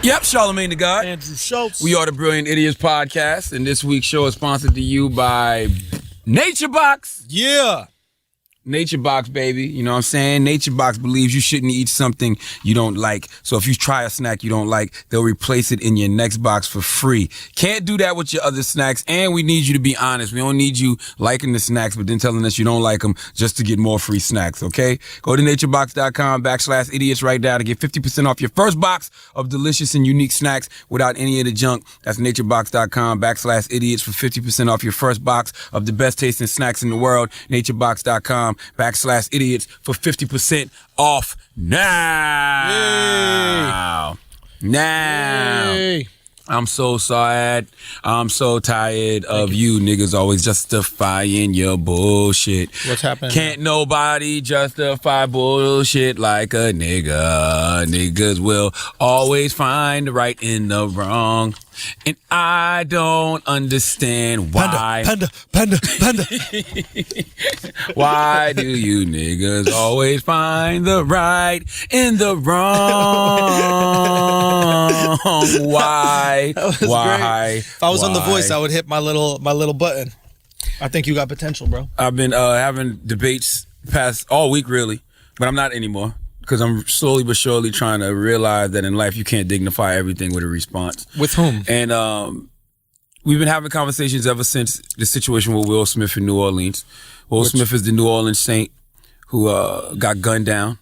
Yep, Charlemagne the God. Andrew Schultz. We are the Brilliant Idiots Podcast, and this week's show is sponsored to you by Nature Box. Yeah. Nature Box, baby. You know what I'm saying? Nature Box believes you shouldn't eat something you don't like. So if you try a snack you don't like, they'll replace it in your next box for free. Can't do that with your other snacks, and we need you to be honest. We don't need you liking the snacks, but then telling us you don't like them just to get more free snacks, okay? Go to naturebox.com/idiots right now to get 50% off your first box of delicious and unique snacks without any of the junk. That's naturebox.com/idiots for 50% off your first box of the best tasting snacks in the world. naturebox.com/idiots for 50% off now. Yay. Now. Yay. I'm so sad. I'm so tired of you niggas always justifying your bullshit. What's happening? Can't nobody justify bullshit like a nigga. Niggas will always find the right in the wrong. And I don't understand why. Panda. Why do you niggas always find the right in the wrong? Why? That was Why? great. If I was on The Voice, I would hit my little button. I think you got potential, bro. I've been having debates past all week, really, but I'm not anymore. Because I'm slowly but surely trying to realize that in life you can't dignify everything with a response. With whom? And we've been having conversations ever since the situation with Will Smith in New Orleans. Will Smith is the New Orleans Saint who got gunned down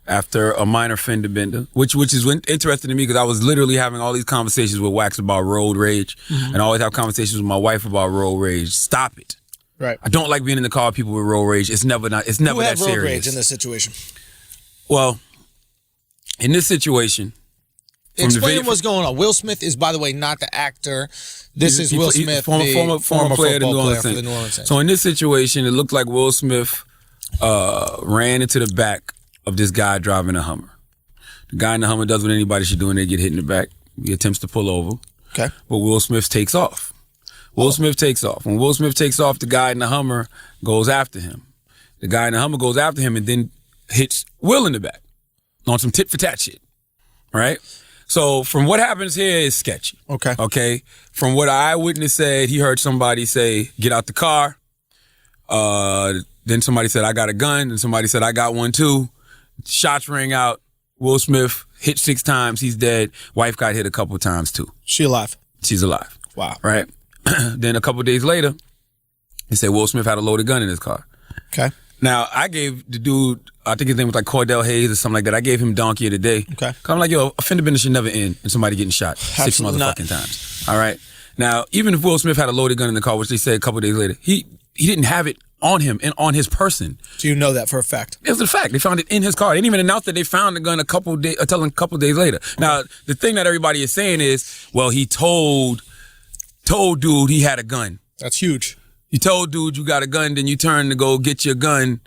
after a minor fender bender, which is interesting to me because I was literally having all these conversations with Wax about road rage, and I always have conversations with my wife about road rage. Stop it. Right. I don't like being in the car with people with road rage. It's never Who that had serious. road rage in this situation? Well, in this situation, explain what's going on. Will Smith is, by the way, not the actor. This is Will Smith, former player of the New Orleans Saints. So in this situation, it looked like Will Smith ran into the back of this guy driving a Hummer. The guy in the Hummer does what anybody should do when they get hit in the back. He attempts to pull over. Okay. But Will Smith takes off. Will Smith takes off. When Will Smith takes off, the guy in the Hummer goes after him. The guy in the Hummer goes after him and then hits Will in the back on some tit for tat shit, right? So from what happens here is sketchy. Okay. From what an eyewitness said, he heard somebody say, "Get out the car." Then somebody said, "I got a gun." And somebody said, "I got one too." Shots rang out. Will Smith hit 6 times. He's dead. Wife got hit a couple times too. She alive? She's alive. Wow. Right. Then a couple days later, they said Will Smith had a loaded gun in his car. Okay. Now, I gave the dude, I think his name was like Cordell Hayes or something like that. I gave him Donkey of the Day. Okay. Cause I'm like, yo, a fender bender should never end and somebody getting shot Absolutely 6 motherfucking times. All right. Now, even if Will Smith had a loaded gun in the car, which they said a couple days later, he didn't have it on him and on his person. So you know that for a fact? It was a fact. They found it in his car. They didn't even announce that they found the gun until a couple days later. Okay. Now, the thing that everybody is saying is, well, he told dude he had a gun. That's huge. You told dude you got a gun, then you turn to go get your gun.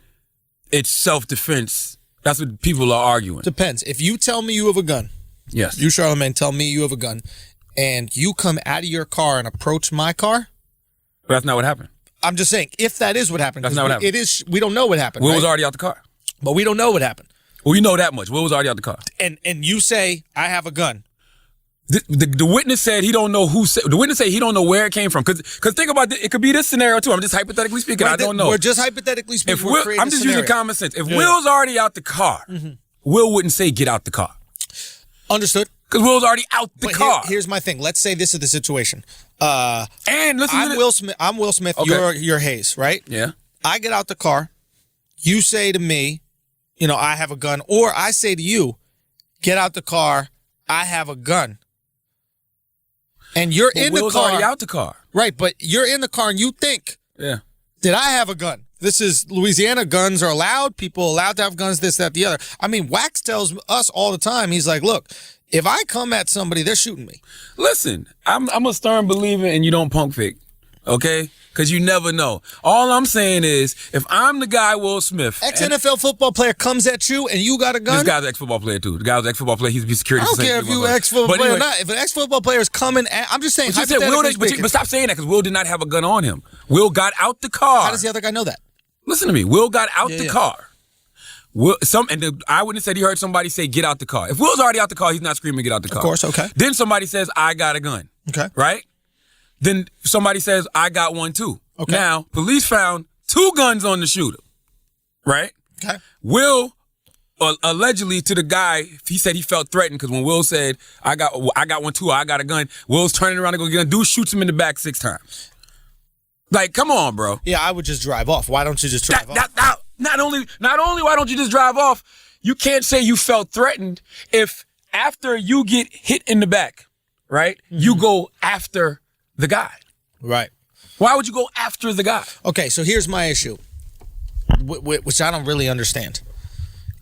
It's self-defense. That's what people are arguing. Depends. If you tell me you have a gun, yes. You, Charlemagne, tell me you have a gun, and you come out of your car and approach my car. But that's not what happened. I'm just saying, if that is what happened. That's not what happened. It is. We don't know what happened. Will right? was already out the car. But we don't know what happened. Well, you know that much. Will was already out the car. And you say, I have a gun. The witness said he don't know who said. The witness said he don't know where it came from. Because think about it. It could be this scenario too. I'm just hypothetically speaking. Right, I don't know. We're just hypothetically speaking. I'm just using common sense. If Will's already out the car, Will wouldn't say get out the car. Understood. Because Will's already out the car. Here's my thing. Let's say this is the situation. And listen, I'm Will Smith. I'm Will Smith. Okay. You're Hayes, right? Yeah. I get out the car. You say to me, I have a gun, or I say to you, get out the car. I have a gun. And you're in the car. Will's already out the car. Right, but you're in the car and you think, did I have a gun? This is Louisiana. Guns are allowed. People allowed to have guns, this, that, the other. I mean, Wax tells us all the time, he's like, look, if I come at somebody, they're shooting me. Listen, I'm a stern believer in you don't punk fake, okay? Because you never know. All I'm saying is, if I'm the guy, Will Smith. Ex-NFL football player comes at you and you got a gun? This guy's an ex-football player, too. The guy was an ex-football player. He's a security. I don't care if you ex-football player or not. If an ex-football player is coming at... I'm just saying, but stop saying that, because Will did not have a gun on him. Will got out the car. How does the other guy know that? Listen to me. Will got out the car. And the eyewitness said he heard somebody say, "Get out the car." If Will's already out the car, he's not screaming, "Get out the car." Of course, okay. Then somebody says, "I got a gun." Okay. Right? Then somebody says, "I got one too." Okay. Now, police found 2 guns on the shooter. Right? Okay. Will, allegedly to the guy, he said he felt threatened because when Will said, I got one too, or I got a gun, Will's turning around to go get a gun. Dude shoots him in the back 6 times. Like, come on, bro. Yeah, I would just drive off. Why don't you just drive off? Not only why don't you just drive off, you can't say you felt threatened if after you get hit in the back, right, you go after the guy. Right. Why would you go after the guy? Okay, so here's my issue, which I don't really understand.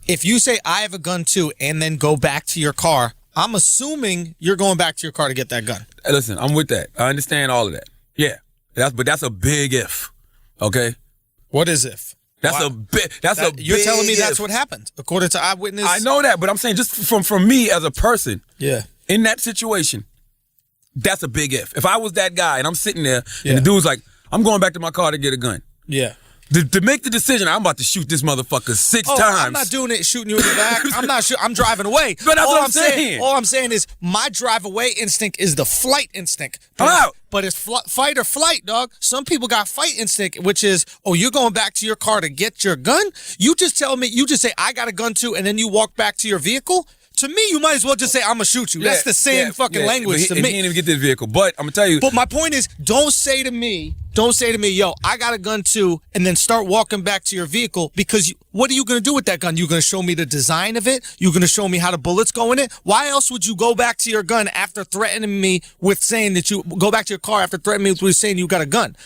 If you say, I have a gun too, and then go back to your car, I'm assuming you're going back to your car to get that gun. Hey, listen, I'm with that. I understand all of that. Yeah. But that's a big if. Okay? What is if? You're telling me that's what happened, according to eyewitness? I know that, but I'm saying just from me as a person, yeah, in that situation, that's a big if. If I was that guy and I'm sitting there and the dude's like, I'm going back to my car to get a gun. Yeah. To make the decision, I'm about to shoot this motherfucker 6 times. I'm not doing it, shooting you in the back. I'm not I'm driving away. But that's what I'm saying. All I'm saying is my drive away instinct is the flight instinct. I'm out. But it's fight or flight, dog. Some people got fight instinct, which is, you're going back to your car to get your gun? You just say, I got a gun too, and then you walk back to your vehicle? To me, you might as well just say, I'm going to shoot you. That's the same fucking language to me. He didn't even get this vehicle. But I'm going to tell you. But my point is, don't say to me, yo, I got a gun too, and then start walking back to your vehicle, because what are you going to do with that gun? You going to show me the design of it? You going to show me how the bullets go in it? Why else would you go back to your gun after threatening me with saying that you go back to your car after threatening me with saying you got a gun?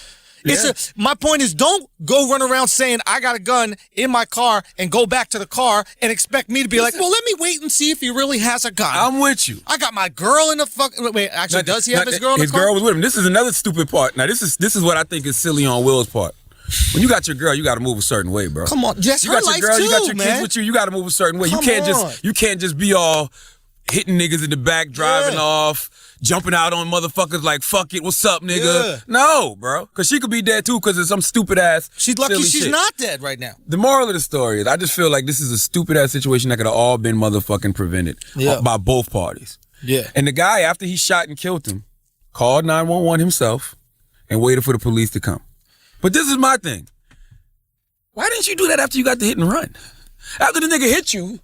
Yeah. My point is, don't go run around saying I got a gun in my car and go back to the car and expect me to be like, well, let me wait and see if he really has a gun. I'm with you. I got my girl in the fucking. Wait, actually, does he have his girl in the car? His girl was with him. This is another stupid part. Now, this is what I think is silly on Will's part. When you got your girl, you got to move a certain way, bro. Come on, just you got your girl, you got your kids with you. You got to move a certain way. You can't just be all hitting niggas in the back, driving off, jumping out on motherfuckers like, fuck it, what's up, nigga? Yeah. No, bro. Because she could be dead, too, because of some stupid-ass She's lucky she's shit. not dead right now. The moral of the story is I just feel like this is a stupid-ass situation that could have all been motherfucking prevented by both parties. Yeah. And the guy, after he shot and killed him, called 911 himself and waited for the police to come. But this is my thing. Why didn't you do that after you got the hit and run? After the nigga hit you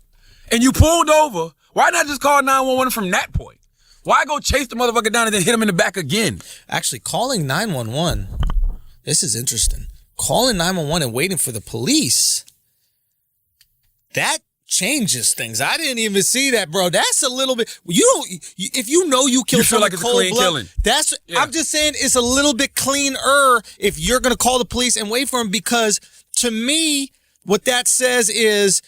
and you pulled over, why not just call 911 from that point? Why go chase the motherfucker down and then hit him in the back again? Actually, calling 911, this is interesting. Calling 911 and waiting for the police, that changes things. I didn't even see that, bro. That's a little bit. If you know you killed someone like it's cold a clean blood, killing. I'm just saying it's a little bit cleaner if you're gonna call the police and wait for him, because to me, what that says is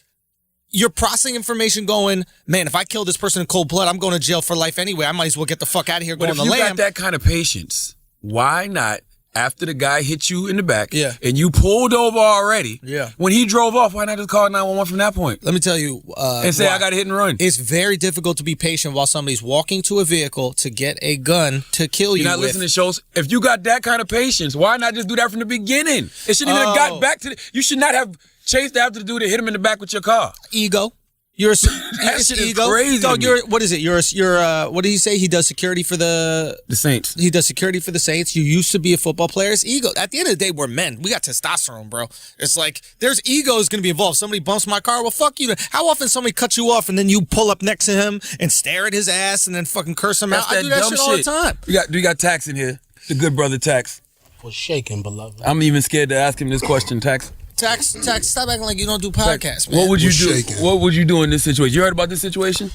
you're processing information going, man, if I kill this person in cold blood, I'm going to jail for life anyway. I might as well get the fuck out of here, go on the lam. But if you got that kind of patience, why not, after the guy hit you in the back and you pulled over already, when he drove off, why not just call 911 from that point? Let me tell you. And say, I got to hit and run. It's very difficult to be patient while somebody's walking to a vehicle to get a gun to kill you. You're not listening to shows. If you got that kind of patience, why not just do that from the beginning? It shouldn't even have got back to you should not have chased after the dude that hit him in the back with your car. Ego. That shit ego. is crazy. Dog, what is it? What did he say? He does security for the Saints. He does security for the Saints. You used to be a football player. It's ego. At the end of the day, we're men. We got testosterone, bro. It's like there's egos going to be involved. Somebody bumps my car. Well, fuck you. How often somebody cuts you off and then you pull up next to him and stare at his ass and then fucking curse him out? I do that shit all the time. We got Tax in here. The good brother Tax. Was shaking, beloved. I'm even scared to ask him this question, Tax. Tax, stop acting like you don't do podcasts, man. What would you do? What would you do in this situation? You heard about this situation?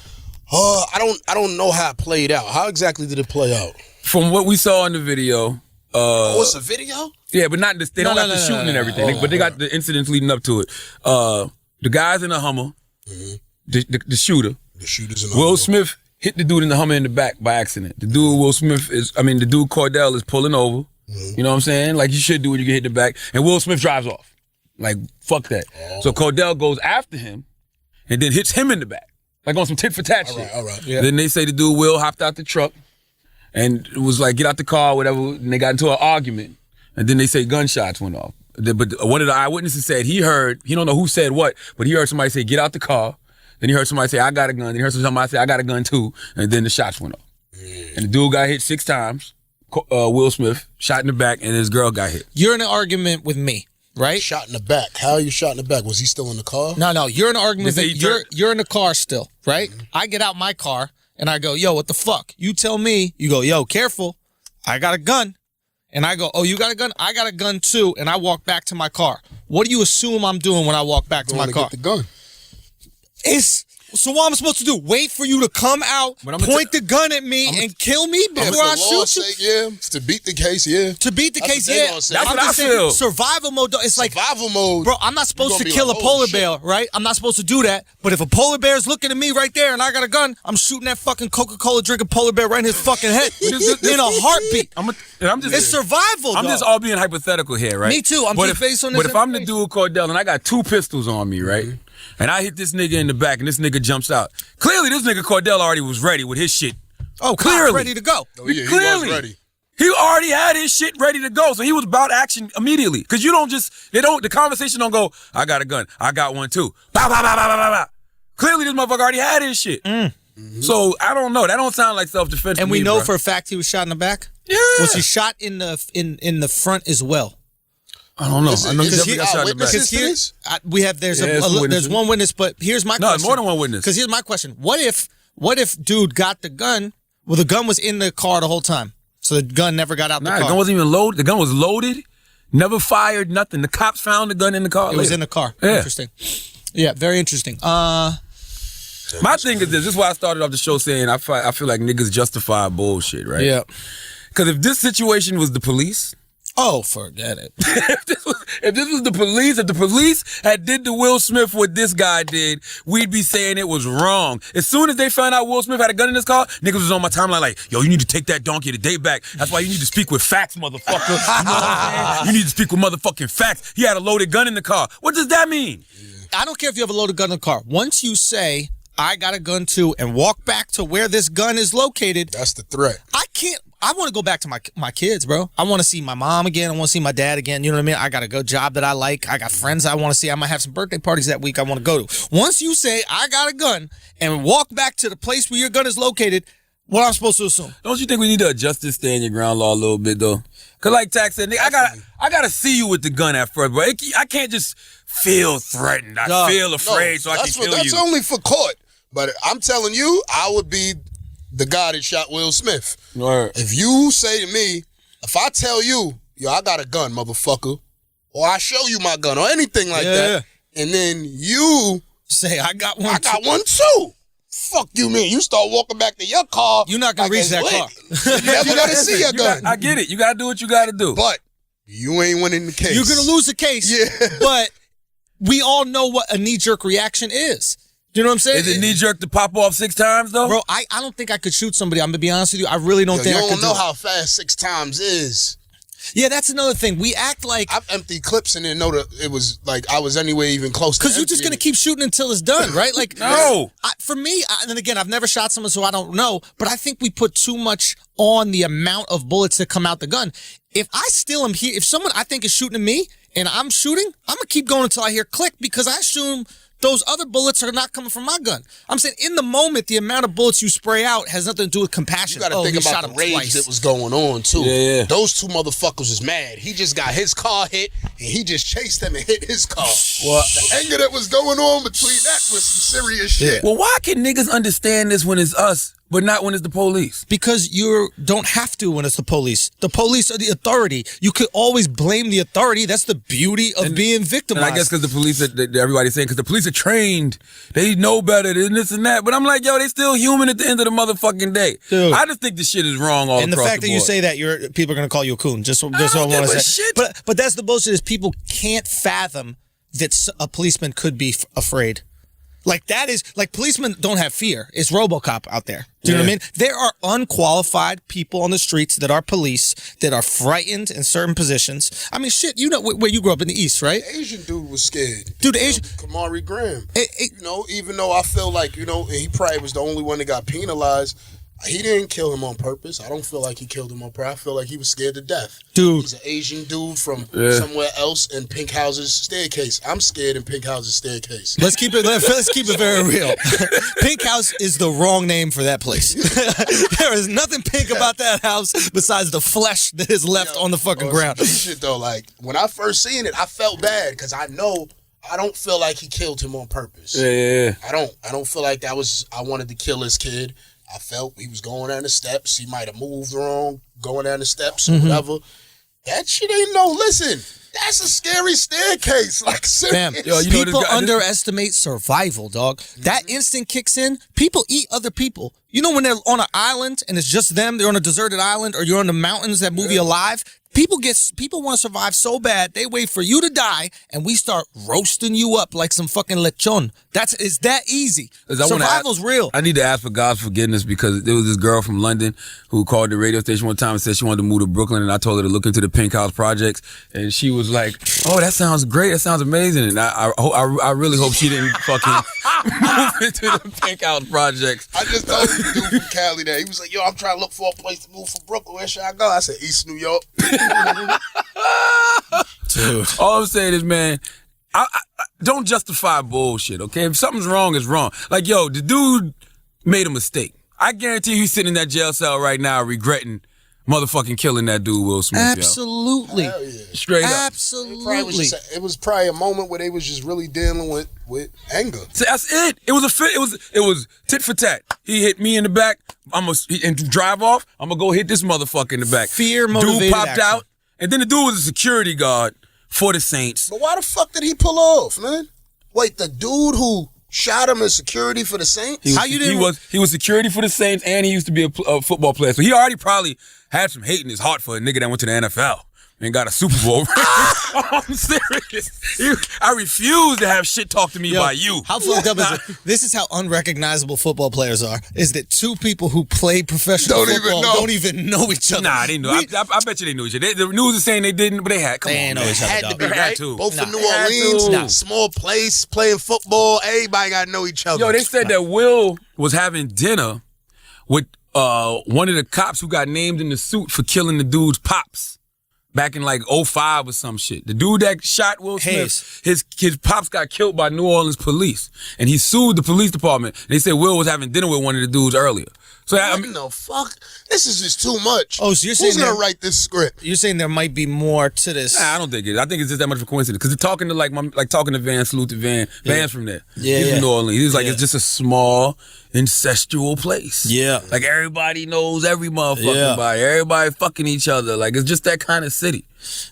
I don't know how it played out. How exactly did it play out? From what we saw in the video. It's a video? Yeah, but not this. They don't got the shooting and everything, but they got the incidents leading up to it. The guys in the Hummer, the shooter. The shooters in the Will Hummer. Smith hit the dude in the Hummer in the back by accident. The dude the dude Cordell is pulling over. You know what I'm saying? Like you should do when you get hit in the back. And Will Smith drives off. Like, fuck that. So Cordell goes after him and then hits him in the back. Like on some tit for tat shit. All right. Yeah. Then they say the dude Will hopped out the truck and it was like, get out the car, whatever. And they got into an argument. And then they say gunshots went off. But one of the eyewitnesses said he don't know who said what, but he heard somebody say, get out the car. Then he heard somebody say, I got a gun. Then he heard somebody say, I got a gun too. And then the shots went off. And the dude got hit 6 times. Will Smith shot in the back, and his girl got hit. You're in an argument with me, right? Shot in the back. How are you shot in the back? Was he still in the car? No. You're in an argument that you're in the car still, right? Mm-hmm. I get out my car, and I go, yo, what the fuck? You tell me. You go, yo, careful. I got a gun. And I go, oh, you got a gun? I got a gun too. And I walk back to my car. What do you assume I'm doing when I walk back to my car? Get the gun. So what am I supposed to do? Wait for you to come out, point the gun at me, and kill me before I shoot you? Yeah, to beat the case, yeah. To beat the case, yeah. That's what I feel. Survival mode. It's like survival mode. Bro, I'm not supposed to kill a polar bear, right? I'm not supposed to do that. But if a polar bear is looking at me right there and I got a gun, I'm shooting that fucking Coca-Cola drinking polar bear right in his fucking head in a heartbeat. It's survival. I'm just all being hypothetical here, right? Me too. I'm just based on this. But if I'm the dude Cordell and I got 2 pistols on me, right? Mm-hmm. And I hit this nigga in the back, and this nigga jumps out. Clearly, this nigga Cordell already was ready with his shit. Oh, clearly ready to go. Oh, yeah, clearly, he was ready. He already had his shit ready to go, so he was about action immediately. Because the conversation don't go, I got a gun, I got one too. Bah, bah, bah, bah, bah, bah. Clearly, this motherfucker already had his shit. Mm-hmm. So, I don't know. That don't sound like self-defense And to we me, know bro. for a fact he was shot in the back? Yeah. Was he shot in the front as well? I don't know. I know he definitely got shot in the back. There's one witness, but here's my question. No, more than one witness. Because here's my question. What if dude got the gun, well, the gun was in the car the whole time, so the gun never got out the car? The gun wasn't even loaded. The gun was loaded, never fired, nothing. The cops found the gun in the car. It was in the car. Yeah. Interesting. Yeah, very interesting. My thing is this is why I started off the show saying I feel like niggas justify bullshit, right? Yeah. Because if this situation was the police... Oh, forget it. if this was the police, if the police had did to Will Smith what this guy did, we'd be saying it was wrong. As soon as they found out Will Smith had a gun in his car, niggas was on my timeline like, yo, you need to take that donkey the day back. That's why you need to speak with facts, motherfucker. You know what I'm saying? You need to speak with motherfucking facts. He had a loaded gun in the car. What does that mean? I don't care if you have a loaded gun in the car. Once you say, I got a gun too, and walk back to where this gun is located. That's the threat. I want to go back to my kids, bro. I want to see my mom again. I want to see my dad again. You know what I mean? I got a good job that I like. I got friends I want to see. I might have some birthday parties that week I want to go to. Once you say, I got a gun, and walk back to the place where your gun is located, what am I supposed to assume? Don't you think we need to adjust this stand your ground law a little bit, though? Because like Tax said, nigga, I gotta see you with the gun at first, bro. I can't just feel threatened. I feel afraid so I can kill you. That's only for court. But I'm telling you, I would be the guy that shot Will Smith. Right. If you say to me, if I tell you, yo, I got a gun, motherfucker, or I show you my gun or anything like that, and then you say, I got one too. Fuck you, man. You start walking back to your car. You're not going to reach that car. You never got to see your gun. I get it. You got to do what you got to do. But you ain't winning the case. You're going to lose the case. Yeah. But we all know what a knee-jerk reaction is. Do you know what I'm saying? Is it knee-jerk to pop off 6 times, though? Bro, I don't think I could shoot somebody. I'm going to be honest with you. I really don't think I could do it. You don't know how fast 6 times is. Yeah, that's another thing. We act like... I've emptied clips and didn't know that it was like I was anywhere even close to because you're just going to keep shooting until it's done, right? Like, no. For me, and again, I've never shot someone, so I don't know, but I think we put too much on the amount of bullets that come out the gun. If I still am here, if someone I think is shooting at me and I'm shooting, I'm going to keep going until I hear click because I assume... those other bullets are not coming from my gun. I'm saying in the moment, the amount of bullets you spray out has nothing to do with compassion. You got to think about the rage that was going on, too. Yeah. Those 2 motherfuckers was mad. He just got his car hit, and he just chased them and hit his car. Well, the anger that was going on between that was some serious shit. Well, why can niggas understand this when it's us, but not when it's the police? Because you don't have to when it's the police. The police are the authority. You could always blame the authority. That's the beauty of being victimized. And I guess because the police, everybody's saying, because the police are trained, they know better than this and that. But I'm like, yo, they still human at the end of the motherfucking day. Dude. I just think this shit is wrong all across the board. And the fact that you say that, people are going to call you a coon. Just what I want to say. Shit. But that's the bullshit is people can't fathom that a policeman could be afraid. Like that is like policemen don't have fear. It's RoboCop out there. Do you know what I mean? There are unqualified people on the streets that are police that are frightened in certain positions. I mean, shit. You know where you grew up in the East, right? The Asian dude was scared. Dude, the Asian Kamari Graham. You know, even though I feel like he probably was the only one that got penalized. He didn't kill him on purpose. I don't feel like he killed him on purpose. I feel like he was scared to death. Dude. He's an Asian dude from somewhere else in Pink House's staircase. I'm scared in Pink House's staircase. Let's keep it very real. Pink House is the wrong name for that place. There is nothing pink about that house besides the flesh that is left on the fucking ground. Shit though, like when I first seen it, I felt bad because I don't feel like he killed him on purpose. Yeah. I don't feel like I wanted to kill his kid. I felt he was going down the steps. He might have moved wrong, going down the steps or whatever. That shit ain't listen, that's a scary staircase. Like, Fam, people underestimate survival, dog. That instinct kicks in. People eat other people. You know when they're on an island and it's just them, they're on a deserted island, or you're in the mountains, that movie Alive? People want to survive so bad, they wait for you to die, and we start roasting you up like some fucking lechon. It's that easy. Survival's real. I need to ask for God's forgiveness because there was this girl from London who called the radio station one time and said she wanted to move to Brooklyn, and I told her to look into the Pink House projects, and she was like, "Oh, that sounds great. That sounds amazing." And I really hope she didn't fucking move into the Pink House projects. I just told the dude from Cali that he was like, "Yo, I'm trying to look for a place to move from Brooklyn. Where should I go?" I said, "East New York." Dude. All I'm saying is, man, I don't justify bullshit, okay? If something's wrong, it's wrong. Like, yo, the dude made a mistake. I guarantee he's sitting in that jail cell right now regretting motherfucking killing that dude, Will Smith. Absolutely. Hell yeah. Straight up. Absolutely. It was probably a moment where they was just really dealing with anger. So that's it. It was tit for tat. He hit me in the back. And drive off. I'm gonna go hit this motherfucker in the back. Fear motivated Dude popped action. out, and then the dude was a security guard for the Saints. But why the fuck did he pull off, man? Wait, the dude who shot him is security for the Saints? He was security for the Saints, and he used to be a football player. So he already probably had some hate in his heart for a nigga that went to the NFL and got a Super Bowl. I'm serious. I refuse to have shit talked to me by you. How fucked up is it? This is how unrecognizable football players are. Is that two people who play professional football don't even know each other? Nah, they knew. I bet you they knew each other. The news is saying they didn't, but they had. They on, know each other. Had to be, They right? had to. Both from New Orleans, small place, playing football. Everybody got to know each other. Yo, they said that Will was having dinner with one of the cops who got named in the suit for killing the dude's pops. Back in like 05 or some shit. The dude that shot Will Smith, his pops got killed by New Orleans police. And he sued the police department. And they said Will was having dinner with one of the dudes earlier. So what the fuck? This is just too much. Oh, so you're saying who's gonna write this script? You're saying there might be more to this? Nah, I don't think it is. I think it's just that much of a coincidence. Because they're talking to talking to Van, salute to Van. Van's from there. Yeah, He's from New Orleans. He's like, it's just a small, incestual place. Yeah. Like everybody knows every motherfucking body. Everybody fucking each other. Like it's just that kind of city.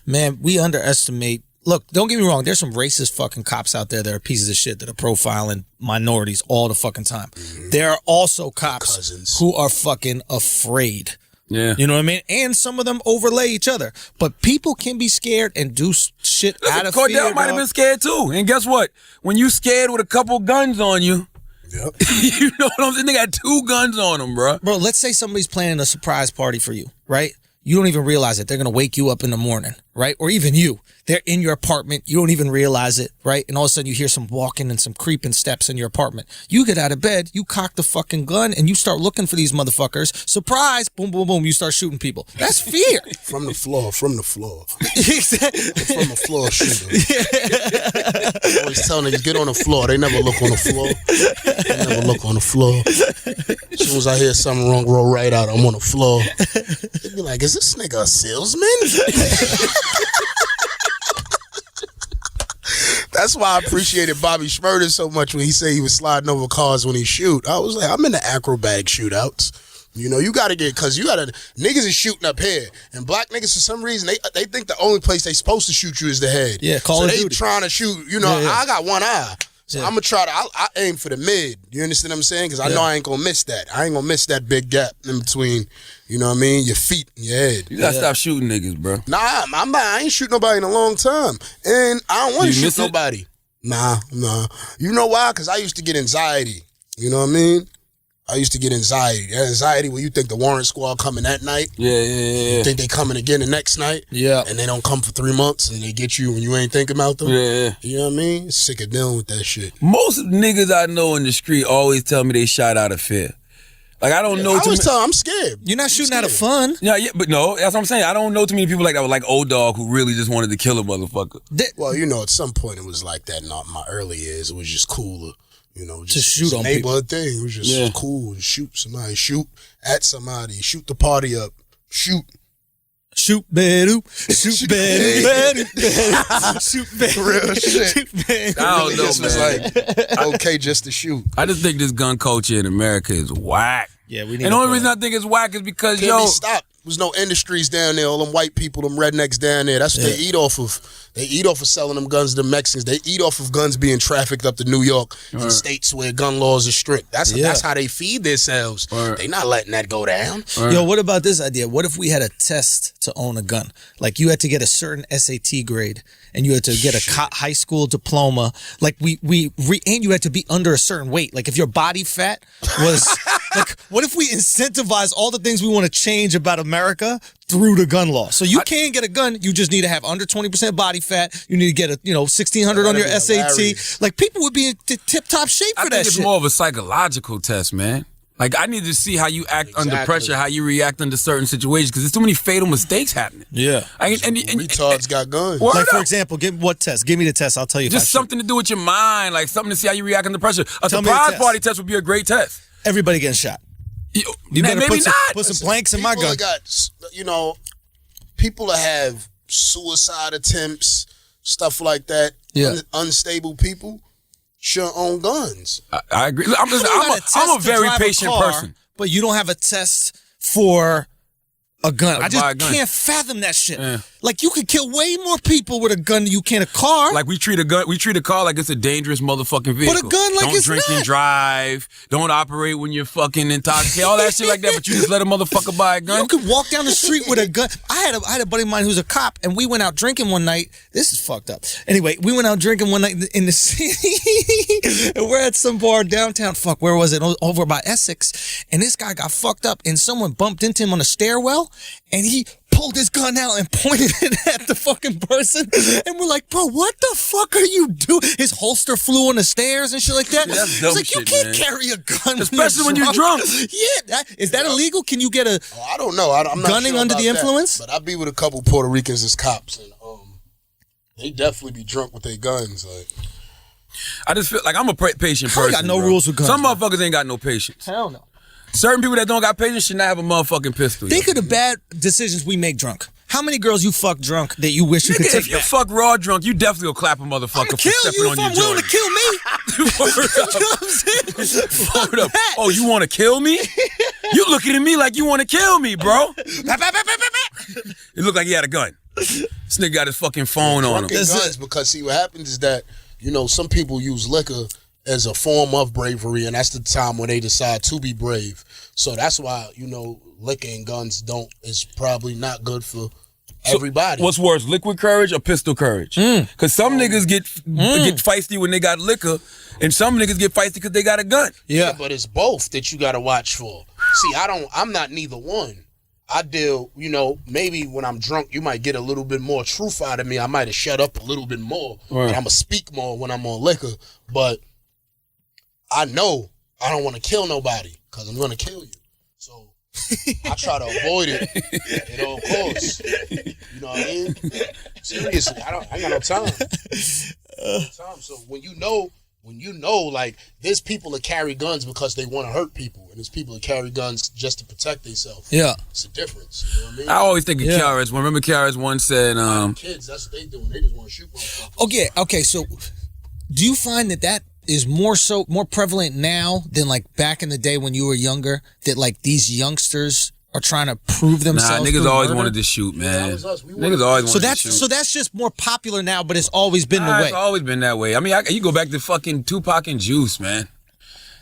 Man, we underestimate. Look, don't get me wrong. There's some racist fucking cops out there that are pieces of shit that are profiling minorities all the fucking time. Mm-hmm. There are also cops who are fucking afraid. Yeah. You know what I mean? And some of them overlay each other. But people can be scared and do shit out of fear. Cordell might have been scared too. And guess what? When you scared with a couple guns on you, yep. You know what I'm saying? They got 2 guns on them, bro. Bro, let's say somebody's planning a surprise party for you, right? You don't even realize it. They're going to wake you up in the morning, right? Or even you. They're in your apartment. You don't even realize it, right? And all of a sudden you hear some walking and some creeping steps in your apartment. You get out of bed, you cock the fucking gun, and you start looking for these motherfuckers. Surprise, boom, boom, boom, you start shooting people. That's fear. From the floor. From the floor shooter. I always tell niggas, get on the floor. They never look on the floor. As soon as I hear something wrong, roll right out. I'm on the floor. They be like, is this nigga a salesman? That's why I appreciated Bobby Shmurda so much when he said he was sliding over cars when he shoot. I was like, I'm in the acrobatic shootouts. You know, you gotta niggas is shooting up here. And black niggas, for some reason, they think the only place they supposed to shoot you is the head. Yeah, Call of Duty. So they trying to shoot, I got one eye. So I'm gonna try to, I aim for the mid. You understand what I'm saying? Because I know I ain't gonna miss that. I ain't gonna miss that big gap in between, you know what I mean, your feet and your head. You gotta stop shooting niggas, bro. Nah, I ain't shoot nobody in a long time. And I don't want to shoot nobody. Nah. You know why? Because I used to get anxiety. You know what I mean? I used to get anxiety. That anxiety where you think the warrant squad coming that night. Yeah. You think they coming again the next night. Yeah. And they don't come for 3 months and they get you when you ain't thinking about them. Yeah. You know what I mean? Sick of dealing with that shit. Most niggas I know in the street always tell me they shot out of fear. Like, I don't know. I was telling, I'm scared. You're not shooting out of fun. Yeah, but no, that's what I'm saying. I don't know too many people like that, like Old Dog, who really just wanted to kill a motherfucker. Well, at some point it was like that in my early years. It was just cooler, just to shoot on neighborhood thing. It was just cool to shoot somebody, shoot at somebody, shoot the party up, shoot. Shoot bedu, shoot bedu, shoot bedu, Real shit. shoot bedu. I don't know, This was man. like okay just to shoot. I just think this gun culture in America is whack. Yeah, we need. And the only reason I think it's whack is because Can't be stopped. There's no industries down there. All them white people, them rednecks down there. That's what they eat off of. They eat off of selling them guns to the Mexicans. They eat off of guns being trafficked up to New York and states where gun laws are strict. That's how they feed themselves. They not letting that go down. Yo, what about this idea? What if we had a test to own a gun? Like you had to get a certain SAT grade, and you had to get a high school diploma. Like and you had to be under a certain weight. Like if your body fat was like, what if we incentivize all the things we want to change about America through the gun law? So you can get a gun. You just need to have under 20% body fat. You need to get a 1600 on your SAT. Hilarious. Like people would be in tip top shape for I that think it's shit. more of a psychological test, man. Like, I need to see how you act under pressure, how you react under certain situations, because there's too many fatal mistakes happening. Yeah. And Retards got guns. Like, for example, what test? Give me the test. I'll tell you. Just something to do with your mind, like something to see how you react under pressure. A Tell me the surprise test. party test would be a great test. Everybody getting shot. You better maybe put some blanks in my gun. People that have suicide attempts, stuff like that. Yeah. Unstable people shouldn't own guns. I agree. I'm a very patient person. But you don't have a test for a gun. I buy a just gun. can't fathom that shit. Yeah. Like you could kill way more people with a gun than you can a car. Like we treat a car like it's a dangerous motherfucking vehicle. But a gun like don't it's drink not. and drive. Don't operate when you're fucking intoxicated. All that shit like that. But you just let a motherfucker buy a gun. You could walk down the street with a gun. I had a buddy of mine who's a cop, and we went out drinking one night. This is fucked up. Anyway, we went out drinking one night in the city, and we're at some bar downtown. Fuck, where was it? Over by Essex. And this guy got fucked up, and someone bumped into him on the stairwell, and he pulled his gun out and pointed it at the fucking person. And we're like, bro, what the fuck are you doing? His holster flew on the stairs and shit like that. That's dumb like, shit, you can't man. carry a gun Especially when you're drunk. Yeah. Is that illegal? Can you get a I don't know. I'm not gunning sure under about the influence? That, but I be with a couple Puerto Ricans as cops, and they definitely be drunk with their guns. Like, I just feel like I'm a patient person. I got no bro. rules with guns. Some motherfuckers ain't got no patience. Hell no. Certain people that don't got patience should not have a motherfucking pistol. Think of the bad decisions we make drunk. How many girls you fuck drunk that you wish you could Nigga, take if you back? fuck raw drunk, you definitely will clap a motherfucker for Kill stepping you on if your I'm willing Jordan. to kill me. Word You up. know what I'm saying? Fuck Word up. that. Oh, you want to kill me? You looking at me like you want to kill me, bro. It looked like he had a gun. This nigga got his fucking phone on him. drunken guns, because see what happens is that some people use liquor as a form of bravery, and that's the time when they decide to be brave. So that's why liquor and guns is probably not good for everybody. What's worse, liquid courage or pistol courage? Because some niggas get feisty when they got liquor, and some niggas get feisty because they got a gun. Yeah, but it's both that you got to watch for. See, I'm not neither one. I deal, maybe when I'm drunk, you might get a little bit more truth out of me. I might have shut up a little bit more, and I'm going to speak more when I'm on liquor. But I know I don't want to kill nobody because I'm going to kill you. So I try to avoid it at all costs. You know what I mean? Seriously, I ain't got no time. So when you know, like, there's people that carry guns because they want to hurt people, and there's people that carry guns just to protect themselves. Yeah. It's a difference. You know what I mean? I always think of KRS. Remember KRS once said, kids, that's what they doing. They just want to shoot motherfuckers. Okay, so do you find that is more prevalent now than like back in the day when you were younger, that like these youngsters are trying to prove themselves? Nah, niggas through always murder? wanted to shoot, man. That was us. Niggas always wanted to shoot. So that's just more popular now, but it's always been the way. It's always been that way. I mean, you go back to fucking Tupac and Juice, man.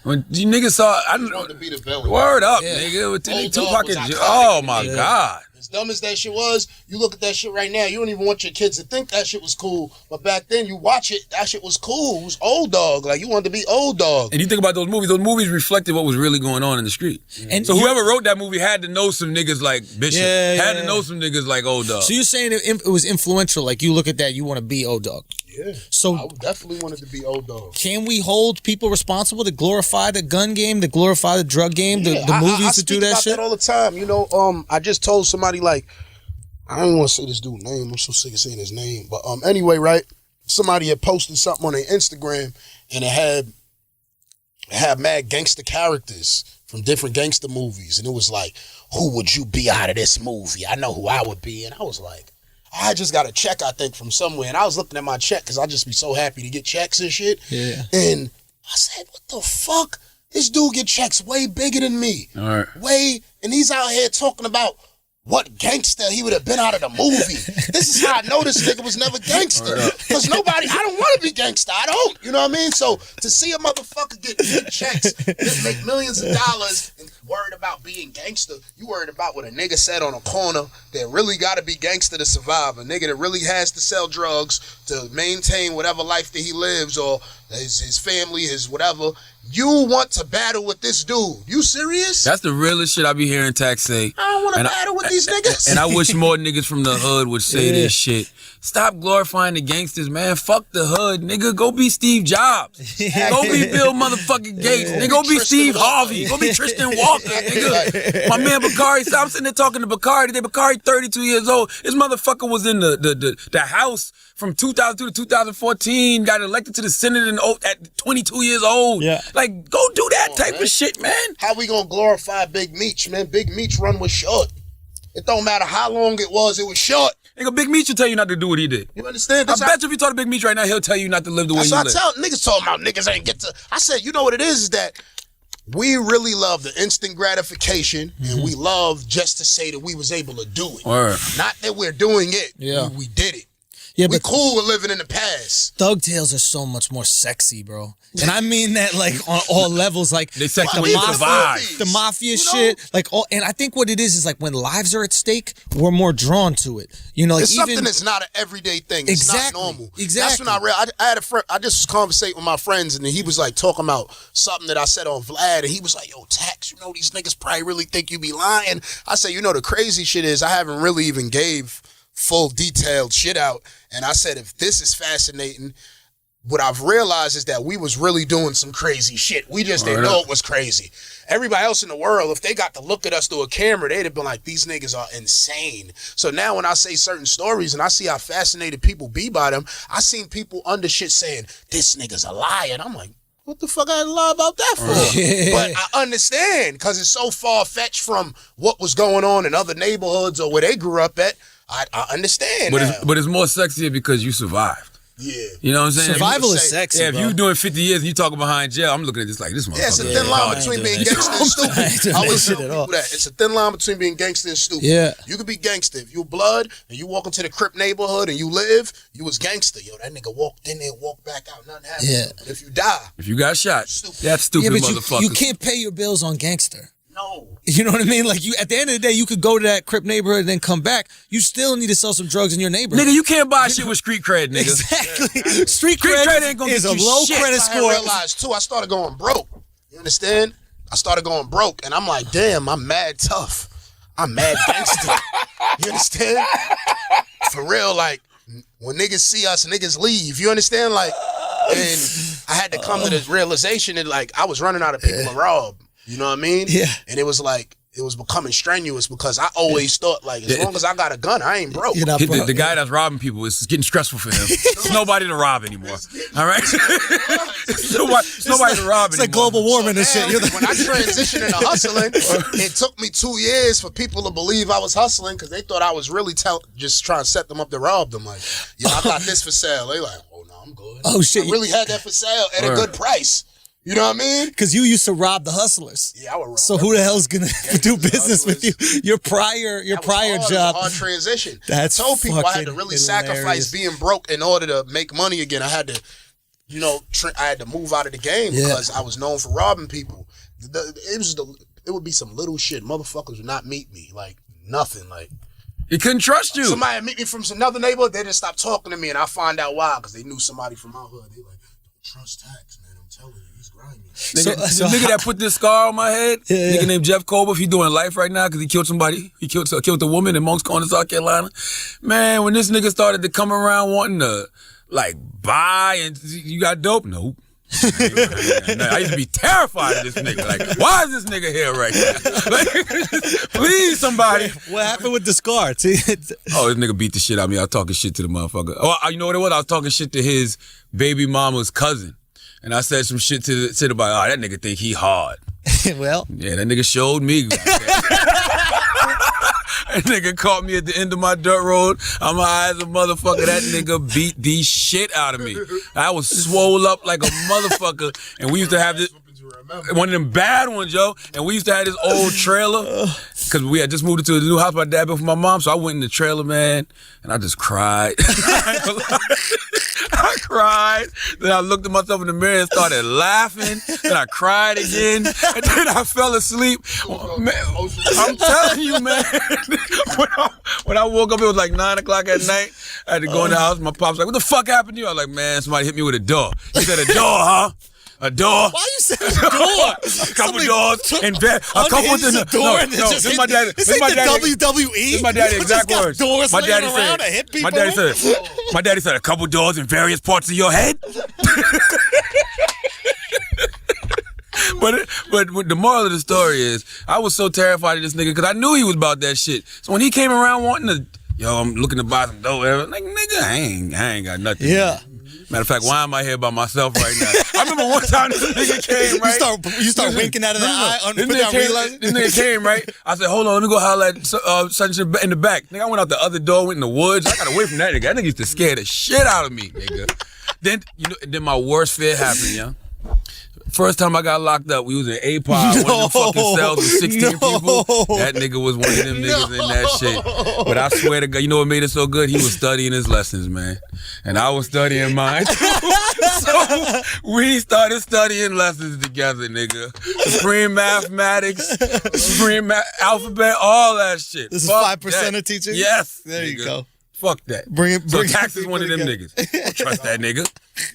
When you niggas saw, I don't know. To be the villain. Word up, Yeah. nigga. With Old Tupac Dog was and Juice. iconic. Oh my Yeah. God. As dumb as that shit was, you look at that shit right now, you don't even want your kids to think that shit was cool. But back then, you watch it, that shit was cool. It was Old Dog. Like, you wanted to be Old Dog. And you think about those movies reflected what was really going on in the street. And So whoever wrote that movie had to know some niggas like Bishop. Yeah, had yeah. to know some niggas like Old Dog. So you're saying it was influential? Like you look at that, you want to be Old Dog? Yeah. So I definitely wanted to be old dog. can we hold people responsible to glorify the gun game, to glorify the drug game, the movies I to do that shit? I speak about that all the time. You know, I just told somebody, like, I don't want to say this dude's name. I'm so sick of saying his name. But anyway, right? Somebody had posted something on their Instagram, and it had mad gangster characters from different gangster movies. And it was like, who would you be out of this movie? I know who I would be. And I was like, I just got a check, I think, from somewhere. And I was looking at my check because I just be so happy to get checks and shit. Yeah. And I said, what the fuck? This dude get checks way bigger than me. All right. And he's out here talking about what gangster he would have been out of the movie. This is how I know this nigga was never gangster. Because I don't want to be gangster. I don't. You know what I mean? So to see a motherfucker get big checks, that make millions of dollars, and worried about being gangster, you worried about what a nigga said on a corner that really got to be gangster to survive. A nigga that really has to sell drugs to maintain whatever life that he lives, or his family, his whatever. You want to battle with this dude. You serious? That's the realest shit I be hearing Tax say. I don't want to battle with these niggas. And I wish more niggas from the hood would say this shit. Stop glorifying the gangsters, man. Fuck the hood, nigga. Go be Steve Jobs. Go be Bill motherfucking Gates. Nigga, go be Steve Harvey. Go be Tristan Walker, nigga. My man Bakari, so I'm sitting there talking to Bakari today. Bakari, 32 years old. This motherfucker was in the house from 2002 to 2014. Got elected to the Senate at 22 years old. Yeah. Like, go do that type of shit, man. How we gonna glorify Big Meech, man? Big Meech run was short. It don't matter how long it was short. Nigga, Big Meech will tell you not to do what he did. You understand? I bet you if you talk to Big Meech right now, he'll tell you not to live the way you live. That's what I tell niggas talking about niggas ain't get to. I said, you know what it is that we really love the instant gratification, and we love just to say that we was able to do it. Word. Not that we're doing it. Yeah. We did it. Yeah, we but cool with living in the past. thug tales are so much more sexy, bro. And I mean that like on all levels, like They sexy when you survive. the mafia shit, like all. And I think what it is like when lives are at stake, we're more drawn to it. You know, like it's even, something that's not an everyday thing. It's Exactly. not normal. Exactly. That's when I had a friend. I just was conversating with my friends, and he was like talking about something that I said on Vlad, and he was like, "Yo, Tax, you know these niggas probably really think you be lying." I said, "You know the crazy shit is I haven't really even gave full detailed shit out." And I said, if this is fascinating, what I've realized is that we was really doing some crazy shit. We just didn't know it was crazy. Everybody else in the world, if they got to look at us through a camera, they'd have been like, these niggas are insane. So now when I say certain stories and I see how fascinated people be by them, I seen people under shit saying, this nigga's a liar. And I'm like, what the fuck I had to lie about that for? But I understand, because it's so far-fetched from what was going on in other neighborhoods or where they grew up at. I understand. But it's more sexier because you survived. Yeah. You know what I'm saying? survival is sexy. Yeah, if bro. you doing 50 years and you talking behind jail, I'm looking at this like this motherfucker. Yeah, it's a thin line between being gangster and stupid. I always tell shit at people all. that. It's a thin line between being gangster and stupid. Yeah. You could be gangster. If you blood and you walk into the Crip neighborhood and you live, you was gangster. Yo, that nigga walked in there, walked back out, nothing happened. Yeah. But if you die, If you got shot, Stupid. that's stupid but motherfucker. you can't pay your bills on gangster. no. You know what I mean? Like you, at the end of the day, you could go to that Crip neighborhood and then come back. You still need to sell some drugs in your neighborhood. Nigga, you can't buy shit with street cred, nigga. Exactly. Street Street cred cred ain't gonna is get a you low shit. credit I score. realized too, I started going broke. You understand? I started going broke, and I'm like, damn, I'm mad tough. I'm mad gangster. You understand? For real, like, when niggas see us, niggas leave. You understand? Like, and I had to come to this realization that, like, I was running out of people to rob. You know what I mean? Yeah. And it was like, it was becoming strenuous because I always thought, like, as long as I got a gun, I ain't broke. You're not The broke. guy that's robbing people is getting stressful for him. There's nobody to rob anymore. All right? There's nobody to rob It's anymore. like global warming and shit. Now, You're the- when I transitioned into hustling, it took me 2 years for people to believe I was hustling because they thought I was really just trying to set them up to rob them. Like, yo, I got this for sale. They like, oh, no, I'm good. Oh, shit. I really had that for sale at a good price. You know what I mean? Because you used to rob the hustlers. Yeah, I would rob. So who the hell's gonna do business with you? Your prior That was prior hard. It was job. a hard transition. That's I told people I had to fucking really hilarious. sacrifice being broke in order to make money again. I had to, you know, I had to move out of the game because I was known for robbing people. It would be some little shit. Motherfuckers would not meet me. Like, nothing. Like, He couldn't trust you. somebody would meet me from another neighborhood, they just stop talking to me, and I find out why, because they knew somebody from our hood. They like, don't trust Tax, man. I'm telling you, he's grimy. Nigga, the nigga that put this scar on my head, nigga named Jeff Colbert, he doing life right now because he killed somebody. He killed a woman in Monk's Corner, South Carolina. Man, when this nigga started to come around wanting to Like, bye, and you got dope? Nope. I used to be terrified of this nigga. Like, why is this nigga here right now? Like, please, somebody. What happened with the scar? Oh, this nigga beat the shit out of me. I was talking shit to the motherfucker. Oh, you know what it was? I was talking shit to his baby mama's cousin. And I said some shit to the body. Oh, that nigga think he hard. Well. Yeah, that nigga showed me. That nigga caught me at the end of my dirt road. I'm high as a motherfucker. That nigga beat the shit out of me. I was swole up like a motherfucker. And we used to have this, one of them bad ones, yo. And we used to have this old trailer. Because we had just moved into a new house my dad built for my mom. So I went in the trailer, man. And I just cried. I cried. Then I looked at myself in the mirror and started laughing. Then I cried again. And then I fell asleep. Man, I'm telling you, man. When I woke up, it was like 9 o'clock at night. I had to go in the house. My pop's like, what the fuck happened to you? I was like, man, somebody hit me with a door. He said, a door, huh? A door. Why you saying a door? A couple doors and a couple of the door and then just this my daddy. This ain't the WWE. This is my daddy exact words. Doors my daddy around said. to hit people. My daddy said a couple doors in various parts of your head. But the moral of the story is, I was so terrified of this nigga because I knew he was about that shit. So when he came around wanting to, I'm looking to buy some dope, like, nigga, I ain't got nothing. Yeah. Matter of fact, why am I here by myself right now? I remember one time this nigga came, right? You start winking out of the eye. This nigga came, right? I said, hold on, let me go holler at such in the back. Nigga, I went out the other door, went in the woods. I got away from that nigga. That nigga used to scare the shit out of me, nigga. Then my worst fear happened, yo. First time I got locked up, we was in A-Pod, one of them fucking cells with 16 people. That nigga was one of them niggas in that shit. But I swear to God, you know what made it so good? He was studying his lessons, man. And I was studying mine, too. So we started studying lessons together, nigga. Supreme mathematics, supreme alphabet, all that shit. This is 5% of teaching? Yes. There you go. Fuck that. So Tax is one of them niggas. Don't trust that nigga.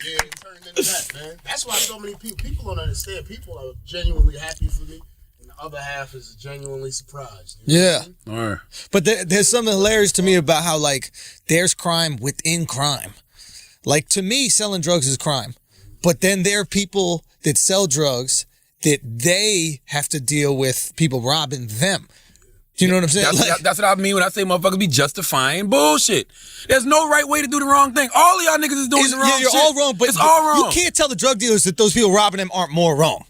Yeah, it turned into that, man. That's why so many people don't understand. People are genuinely happy for me, and the other half is genuinely surprised. You know what I mean? All right. But there's something hilarious to me about how, like, there's crime within crime. Like, to me, selling drugs is crime. But then there are people that sell drugs that they have to deal with people robbing them. Do you know what I'm saying? That's what I mean when I say motherfuckers be justifying bullshit. There's no right way to do the wrong thing. All of y'all niggas is doing the wrong shit. You're all wrong, but it's all wrong. You can't tell the drug dealers that those people robbing them aren't more wrong.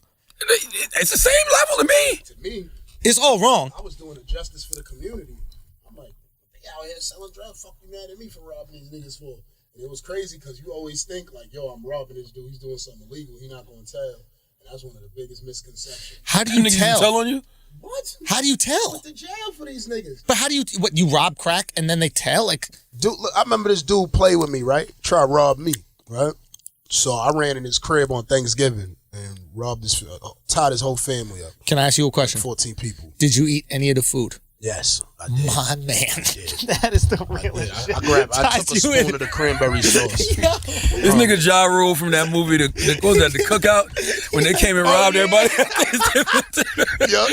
It's the same level to me. To me, it's all wrong. I was doing a justice for the community. I'm like, they out here selling drugs. Fuck you mad at me for robbing these niggas for? And it was crazy because you always think like, yo, I'm robbing this dude. He's doing something illegal. He's not going to tell. And that's one of the biggest misconceptions. How do you tell on you? What? How do you tell? Went to jail for these niggas. But how do you rob crack and then they tell? Like, dude, look, I remember this dude play with me, right? Try to rob me, right? So I ran in his crib on Thanksgiving and tied his whole family up. Can I ask you a question? 14 people. Did you eat any of the food? Yes, I did. My man. That is the realest shit. I took a spoon of the cranberry sauce. This nigga Ja Rule from that movie, what was that, The Cookout? When they came and robbed everybody. Yup.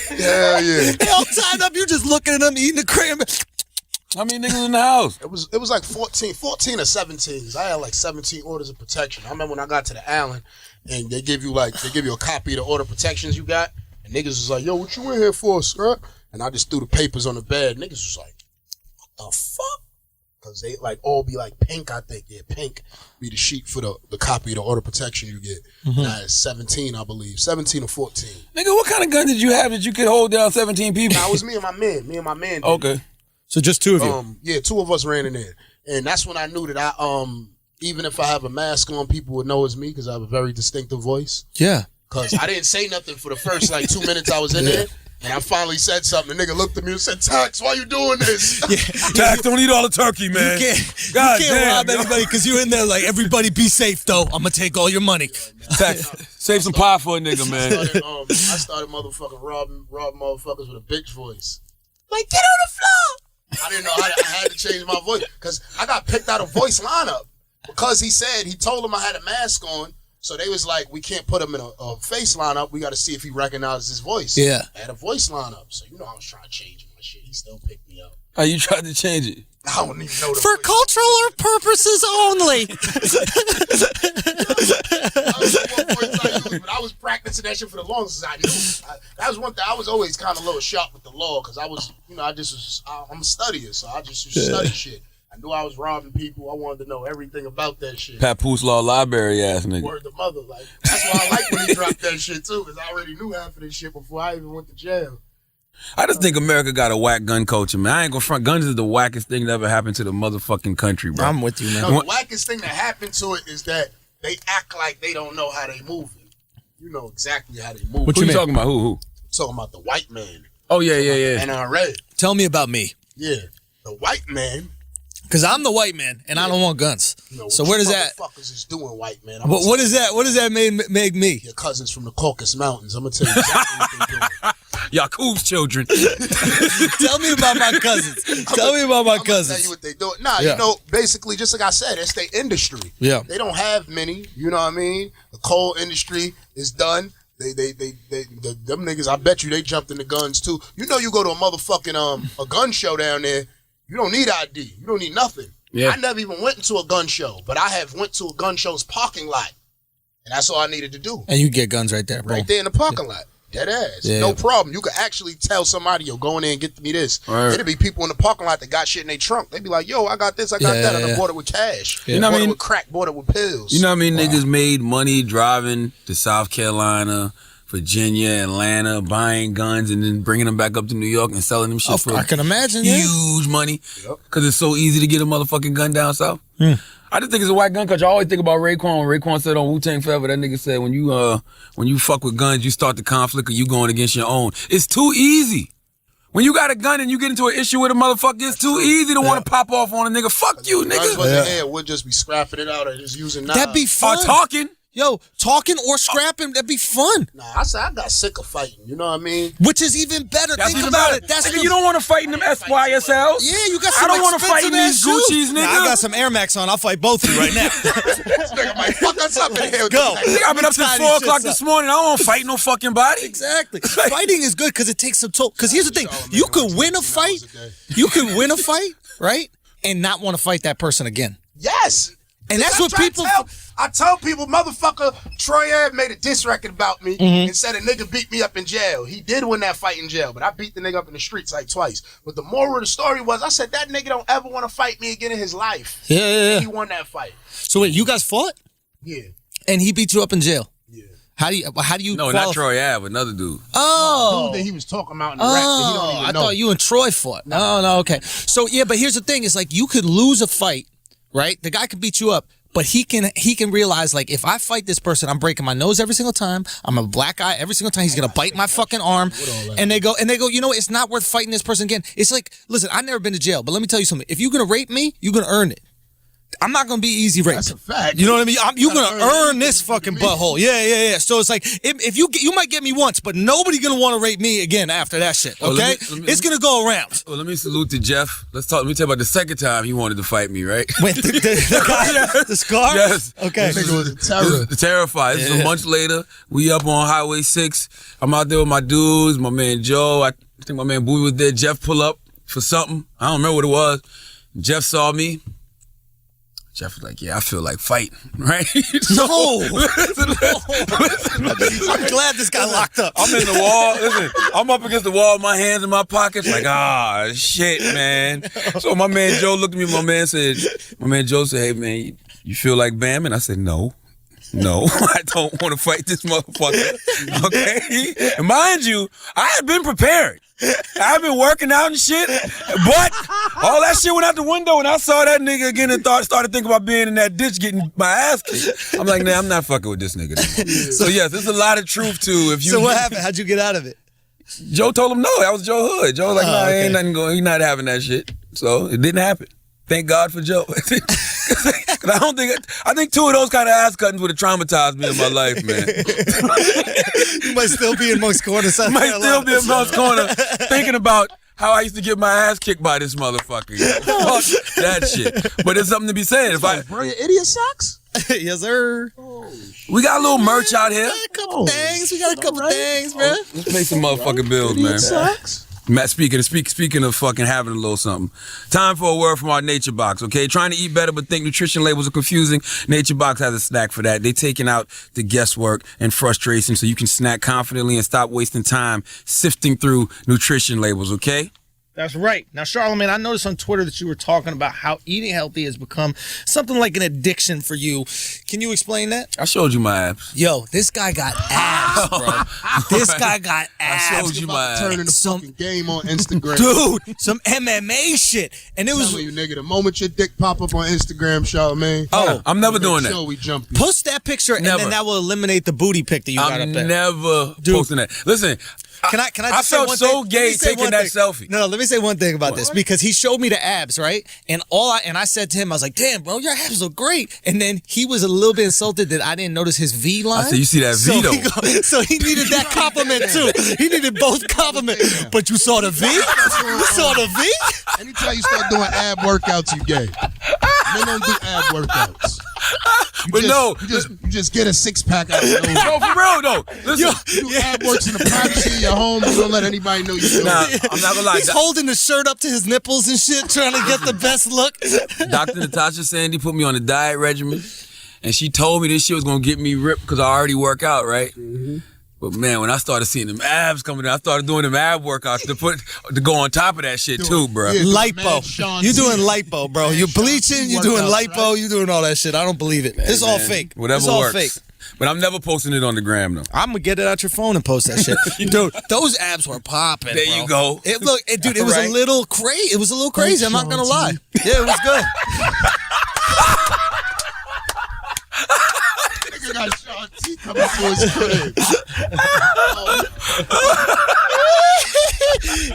Hell yeah. They all tied up, you just looking at them eating the cranberry. How many niggas in the house? It was like 14 or 17. I had like 17 orders of protection. I remember when I got to the Allen and they give you a copy of the order of protections you got, and niggas was like, yo, what you in here for, sir? And I just threw the papers on the bed. Niggas was like, what the fuck? Because they like all be like pink, I think. Yeah, pink be the sheet for the copy of the order protection you get. Mm-hmm. And I had 17, I believe. 17 or 14. Nigga, what kind of gun did you have that you could hold down 17 people? Nah, it was me and my man. Me and my man. Okay. So just two of you? Yeah, two of us ran in there. And that's when I knew that I, even if I have a mask on, people would know it's me because I have a very distinctive voice. Yeah. Because I didn't say nothing for the first like 2 minutes I was in there. And I finally said something. The nigga looked at me and said, Tax, why you doing this? Yeah. Tax, don't eat all the turkey, man. You can't rob anybody because you're in there like, everybody be safe, though. I'm going to take all your money. Tax, save some pie for a nigga, man. I started motherfucking robbing motherfuckers with a bitch voice. Like, get on the floor. I didn't know. I had to change my voice because I got picked out of voice lineup because he told him I had a mask on. So they was like, we can't put him in a face lineup. We got to see if he recognizes his voice. Yeah. I had a voice lineup. So, I was trying to change my shit. He still picked me up. Oh, you tried to change it? I don't even know the For cultural purposes only. But I was practicing that shit for the longest time. That was one thing. I was always kind of a little sharp with the law because I was, I'm a studier, so I just study shit. I knew I was robbing people. I wanted to know everything about that shit. Papoose Law Library ass nigga. Word the mother. Like, that's why I like when he dropped that shit too, because I already knew half of this shit before I even went to jail. I just think America got a whack gun culture, man. I ain't gonna front. Guns is the wackest thing that ever happened to the motherfucking country, bro. I'm with you, man. No, the wackest thing that happened to it is that they act like they don't know how they move it. You know exactly how they move. What you talking about? Who? I'm talking about the white man. Oh, yeah. NRA. Tell me about me. Yeah. The white man. Because I'm the white man, and I don't want guns. So where does that... motherfuckers is doing, white man? What is that? What does that make me? Your cousins from the Caucasus Mountains. I'm going to tell you exactly what they're doing. Yakub's children. Tell me about my cousins. Tell me about my cousins. Tell you what they doing. Nah, basically, just like I said, it's their industry. Yeah. They don't have many. You know what I mean? The coal industry is done. Them niggas, I bet you they jumped into guns too. You know, you go to a motherfucking a gun show down there. You don't need ID. You don't need nothing. Yeah. I never even went into a gun show, but I have went to a gun show's parking lot, and that's all I needed to do. And you get guns right there, bro. Right there in the parking lot. Dead ass. Yeah. No problem. You could actually tell somebody, yo, go in there and get me this. Right. It'd be people in the parking lot that got shit in their trunk. They'd be like, yo, I got this, I got that. And I bought it with cash. You know what I bought mean? it with crack, bought it with pills. You know what I mean? Wow. Niggas made money driving to South Carolina, Virginia, Atlanta, buying guns and then bringing them back up to New York and selling them shit for I can imagine, huge money. Because it's so easy to get a motherfucking gun down south. I just think it's a white gun culture. I always think about Raekwon. When Raekwon said on Wu-Tang Forever, that nigga said when you fuck with guns, you start the conflict or you going against your own. It's too easy. When you got a gun and you get into an issue with a motherfucker, it's too easy to want to pop off on a nigga. Fuck you, nigga. Guns wasn't here. We'll just be scrapping it out or just using knives. That'd be fun. Or talking. Yo, talking or scrapping, that'd be fun. Nah, I said I got sick of fighting. You know what I mean? Which is even better. That's Think even about better. it. That's nigga, you don't want to fight in them SYSLs. Yeah, you got some I don't want to fight in expensive these ass Gucci's, shoes. nigga. Nah, I got some Air Max on. I'll fight both of you right now. This nigga might fuck us up in here. Go. Nigga, I've been up since 4 o'clock this morning. I don't want to fight no fucking body. Exactly. Fighting is good because it takes some toll. Because here's the thing. You could win a fight. You could win a fight, right? And not want to fight that person again. Yes. And that's what people... I tell people, motherfucker, Troy Ave made a diss record about me and said a nigga beat me up in jail. He did win that fight in jail, but I beat the nigga up in the streets like twice. But the moral of the story was, I said, that nigga don't ever want to fight me again in his life. Yeah. He won that fight. So wait, you guys fought? Yeah. And he beat you up in jail? Yeah. How do you No, not Troy Ave, another dude. Oh. The dude that he was talking about in the rap that he don't even know. I thought you and Troy fought. No, okay. So yeah, but here's the thing, it's like you could lose a fight, right? The guy could beat you up. But he can realize, like, if I fight this person, I'm breaking my nose every single time. I'm a black guy every single time. He's gonna bite my fucking arm. And they go, you know what? It's not worth fighting this person again. It's like, listen, I've never been to jail, but let me tell you something. If you're gonna rape me, you're gonna earn it. I'm not gonna be easy raped. That's a fact. You know what I mean? You're gonna earn this fucking butthole. Yeah. So it's like, if you might get me once, but nobody gonna want to rape me again after that shit. Okay? It's gonna go around. Well, let me salute to Jeff. Let me tell you about the second time he wanted to fight me, right? Wait, the guy, the scar? Yes. Okay. Nigga was a terror. The Terrified. This is a month later. We up on Highway 6. I'm out there with my dudes, my man Joe. I think my man Bowie was there. Jeff pull up for something. I don't remember what it was. Jeff saw me. Jeff was like, yeah, I feel like fighting, right? No. Listen. I'm glad this got locked up. I'm in the wall. Listen, I'm up against the wall, my hands in my pockets, like, shit, man. So my man Joe looked at me. My man Joe said, hey, man, you feel like Bam? And I said, no, I don't want to fight this motherfucker. Okay? And mind you, I had been prepared. I've been working out and shit, but all that shit went out the window when I saw that nigga again and started thinking about being in that ditch getting my ass kicked. I'm like, nah, I'm not fucking with this nigga anymore. So yes, there's a lot of truth to if you. So what happened? How'd you get out of it? Joe told him no. That was Joe Hood. Joe was like, nah, ain't nothing going. He's not having that shit. So it didn't happen. Thank God for Joe. I think 2 of those kind of ass cuttings would have traumatized me in my life, man. You might still be in Monk's Corner. Might still be in Monk's Corner thinking about how I used to get my ass kicked by this motherfucker. Fuck that shit. But there's something to be said. Bro, your idiot socks? Yes, sir. We got a little merch out here. We got a couple things, bro. Let's pay some motherfucking bills, man. Socks? Matt, speaking of fucking having a little something, time for a word from our Nature Box, okay? Trying to eat better but think nutrition labels are confusing? Nature Box has a snack for that. They taking out the guesswork and frustration so you can snack confidently and stop wasting time sifting through nutrition labels, okay? That's right. Now, Charlamagne, I noticed on Twitter that you were talking about how eating healthy has become something like an addiction for you. Can you explain that? I showed you my abs. Yo, this guy got abs, bro. This guy got abs. I showed you my abs. Turning the fucking game on Instagram. Dude, some MMA shit. And it was... Telling you, nigga, the moment your dick pop up on Instagram, Charlamagne. Oh, I'm never doing that. We jump. Post that picture and then that will eliminate the booty pic that you got up there. I'm never posting that. Listen... Can I just I say felt one so thing? gay taking that selfie. No, let me say one thing about this because he showed me the abs, right? And I said to him, I was like, "Damn, bro, your abs look great." And then he was a little bit insulted that I didn't notice his V line. I said, "You see that V though?" So he needed that compliment too. He needed both compliments. But you saw the V? You saw the V? Anytime you start doing ab workouts, you gay. Men don't do ab workouts. You just get a 6-pack out of those. No, for real though. Listen, you do ab works in the privacy of your home. You don't let anybody know you do it. I'm not gonna lie. He's holding the shirt up to his nipples and shit, trying to get the best look. Dr. Natasha Sandy put me on a diet regimen, and she told me this shit was gonna get me ripped because I already work out, right? Mm-hmm. But man, when I started seeing them abs coming in, I started doing them ab workouts to go on top of that shit too, bro. Yeah, lipo. You doing lipo, bro. You bleaching, you doing lipo, you doing all that shit. I don't believe it. It's all fake. Whatever it's all works. fake. But I'm never posting it on the gram though. I'm gonna get it out your phone and post that shit. Dude, those abs were popping. There you go. It was a little crazy. It was a little crazy. I'm not gonna lie. Yeah, it was good. Nigga got Sean T coming to his crib.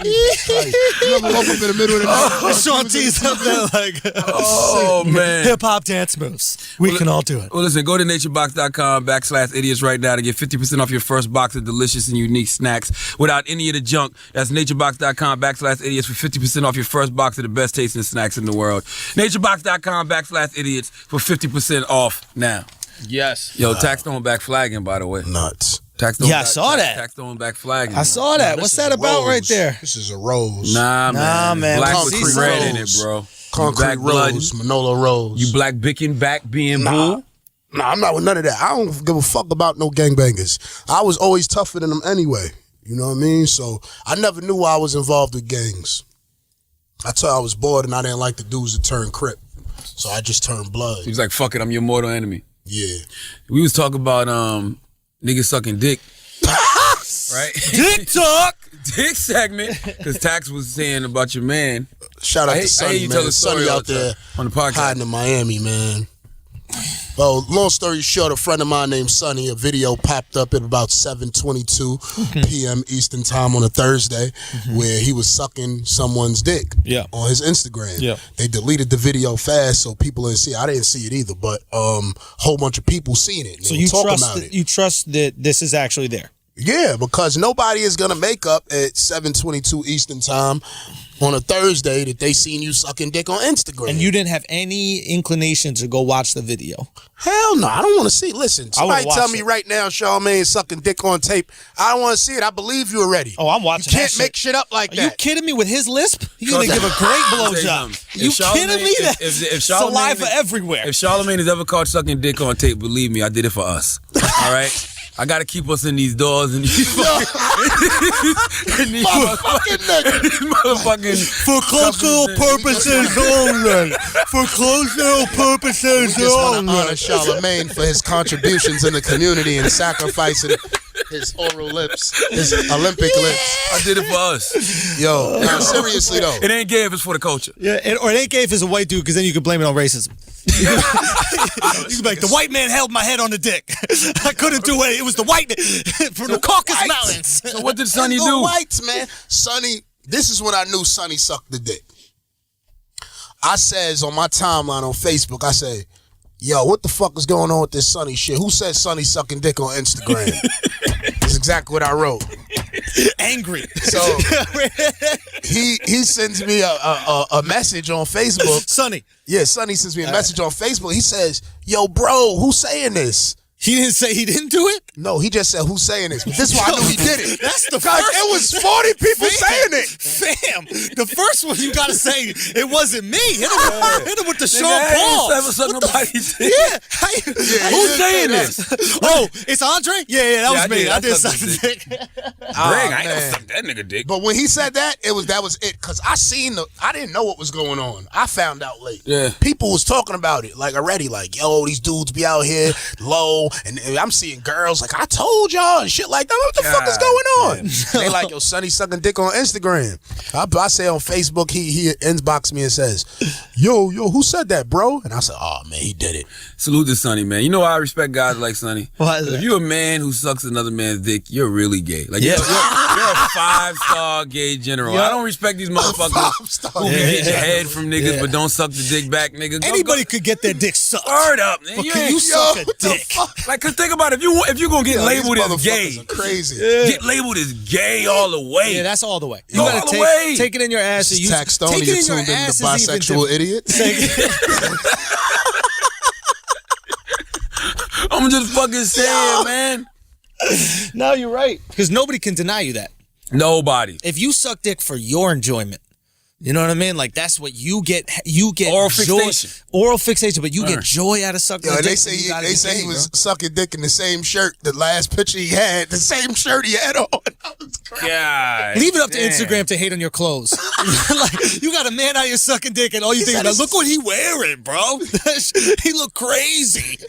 You ever woke up in the middle of the night? Sean T's up there like, oh man, hip hop dance moves. We can all do it. Well, listen, go to naturebox.com/idiots right now to get 50% off your first box of delicious and unique snacks without any of the junk. That's naturebox.com/idiots for 50% off your first box of the best tasting snacks in the world. Naturebox.com/idiots for 50% off now. Yes. Yo, Taxstone back flagging, by the way. Nuts. Taxstone I saw that. Taxstone back flagging. I saw that. What's that about right there? This is a rose. Nah, man. Black with red in it, bro. Concrete rose, Manolo rose. You black bicking back being bull? Nah, I'm not with none of that. I don't give a fuck about no gangbangers. I was always tougher than them anyway. You know what I mean? So I never knew I was involved with gangs. Until I was bored and I didn't like the dudes that turned Crip. So I just turned blood. He was like, fuck it, I'm your mortal enemy. Yeah. We was talking about niggas sucking dick. Right? Dick talk! Dick segment. Because Tax was saying about your man. Shout out to Sonny, man. Sonny out there on the podcast. Hiding in Miami, man. Well, long story short, a friend of mine named Sonny, a video popped up at about 7:22 p.m. Eastern time on a Thursday where he was sucking someone's dick on his Instagram. Yeah. They deleted the video fast so people didn't see it. I didn't see it either, but a whole bunch of people seen it. So you trust that this is actually there? Yeah, because nobody is going to make up at 7:22 Eastern time on a Thursday that they seen you sucking dick on Instagram. And you didn't have any inclination to go watch the video? Hell no, I don't want to see it. Listen, somebody tell me right now Charlamagne sucking dick on tape. I don't want to see it. I believe you already. Oh, I'm watching You can't make shit up like that. Are you kidding me with his lisp? He's going to give a great blowjob. You kidding me? If Saliva everywhere. If Charlamagne is ever caught sucking dick on tape, believe me, I did it for us. All right? I gotta keep us in these doors and these motherfucking for cultural purposes only. For cultural purposes only. We just want only. to honor Charlamagne for his contributions in the community and sacrificing his oral lips, his Olympic lips. I did it for us. Yo, now seriously though, it ain't gay if it's for the culture. Yeah, or it ain't gay if it's a white dude, because then you could blame it on racism. You could be like, the white man held my head on the dick. I couldn't do it. It was the white from the Caucasus Mountains. So what did Sonny do? The whites, man. Sonny, this is when I knew Sonny sucked the dick. I says on my timeline on Facebook, I say, yo, what the fuck is going on with this Sonny shit? Who said Sonny sucking dick on Instagram? That's exactly what I wrote. Angry. So he sends me a message on Facebook. Sonny. Yeah, Sonny sends me a message on Facebook. He says, yo, bro, who's saying this? He didn't say he didn't do it? No, he just said, who's saying this? But this is why I knew he did it. That's the Because first. it was 40 people saying it. Fam, the first one you got to say, it wasn't me. Hit him with the Sean Paul. Never suck nobody's dick. Yeah. Who's saying this? Oh, it's Andre? Yeah, that was me. I did suck sucked the his dick. Greg, I ain't never sucked that nigga dick. But when he said that was it. Because I didn't know what was going on. I found out late. Yeah. People was talking about it like already. Like, yo, these dudes be out here low. And I'm seeing girls like, I told y'all and shit like that. What the fuck is going on? They like, yo, Sonny sucking dick on Instagram. I say on Facebook, he inbox me and says, yo, who said that, bro? And I said, oh, man, he did it. Salute to Sonny, man. You know why I respect guys like Sonny? Why is that? If you're a man who sucks another man's dick, you're really gay. Like, you're a 5-star gay general. Yeah. I don't respect these motherfuckers who can get your head from niggas but don't suck the dick back, nigga. Anybody could get their dick sucked. Word up, man. But can you suck a dick? Like, cause think about it, if you're gonna get labeled as gay, crazy. get labeled as gay all the way. Yeah, that's all the way. You All gotta the way. take it in your ass. This is Taxstone, and you're tuned in to Bisexual Idiot. I'm just fucking saying, man. No, you're right. Because nobody can deny you that. Nobody. If you suck dick for your enjoyment, you know what I mean? Like, that's what you get. You get Oral joy, fixation. Oral fixation, but you get joy out of sucking Yo, dick. they say he was sucking dick in the same shirt. The last picture he had, the same shirt he had on. God. Leave it up to Instagram to hate on your clothes. Like, you got a man out here sucking dick, and all you think about, look what he wearing, bro. He look crazy.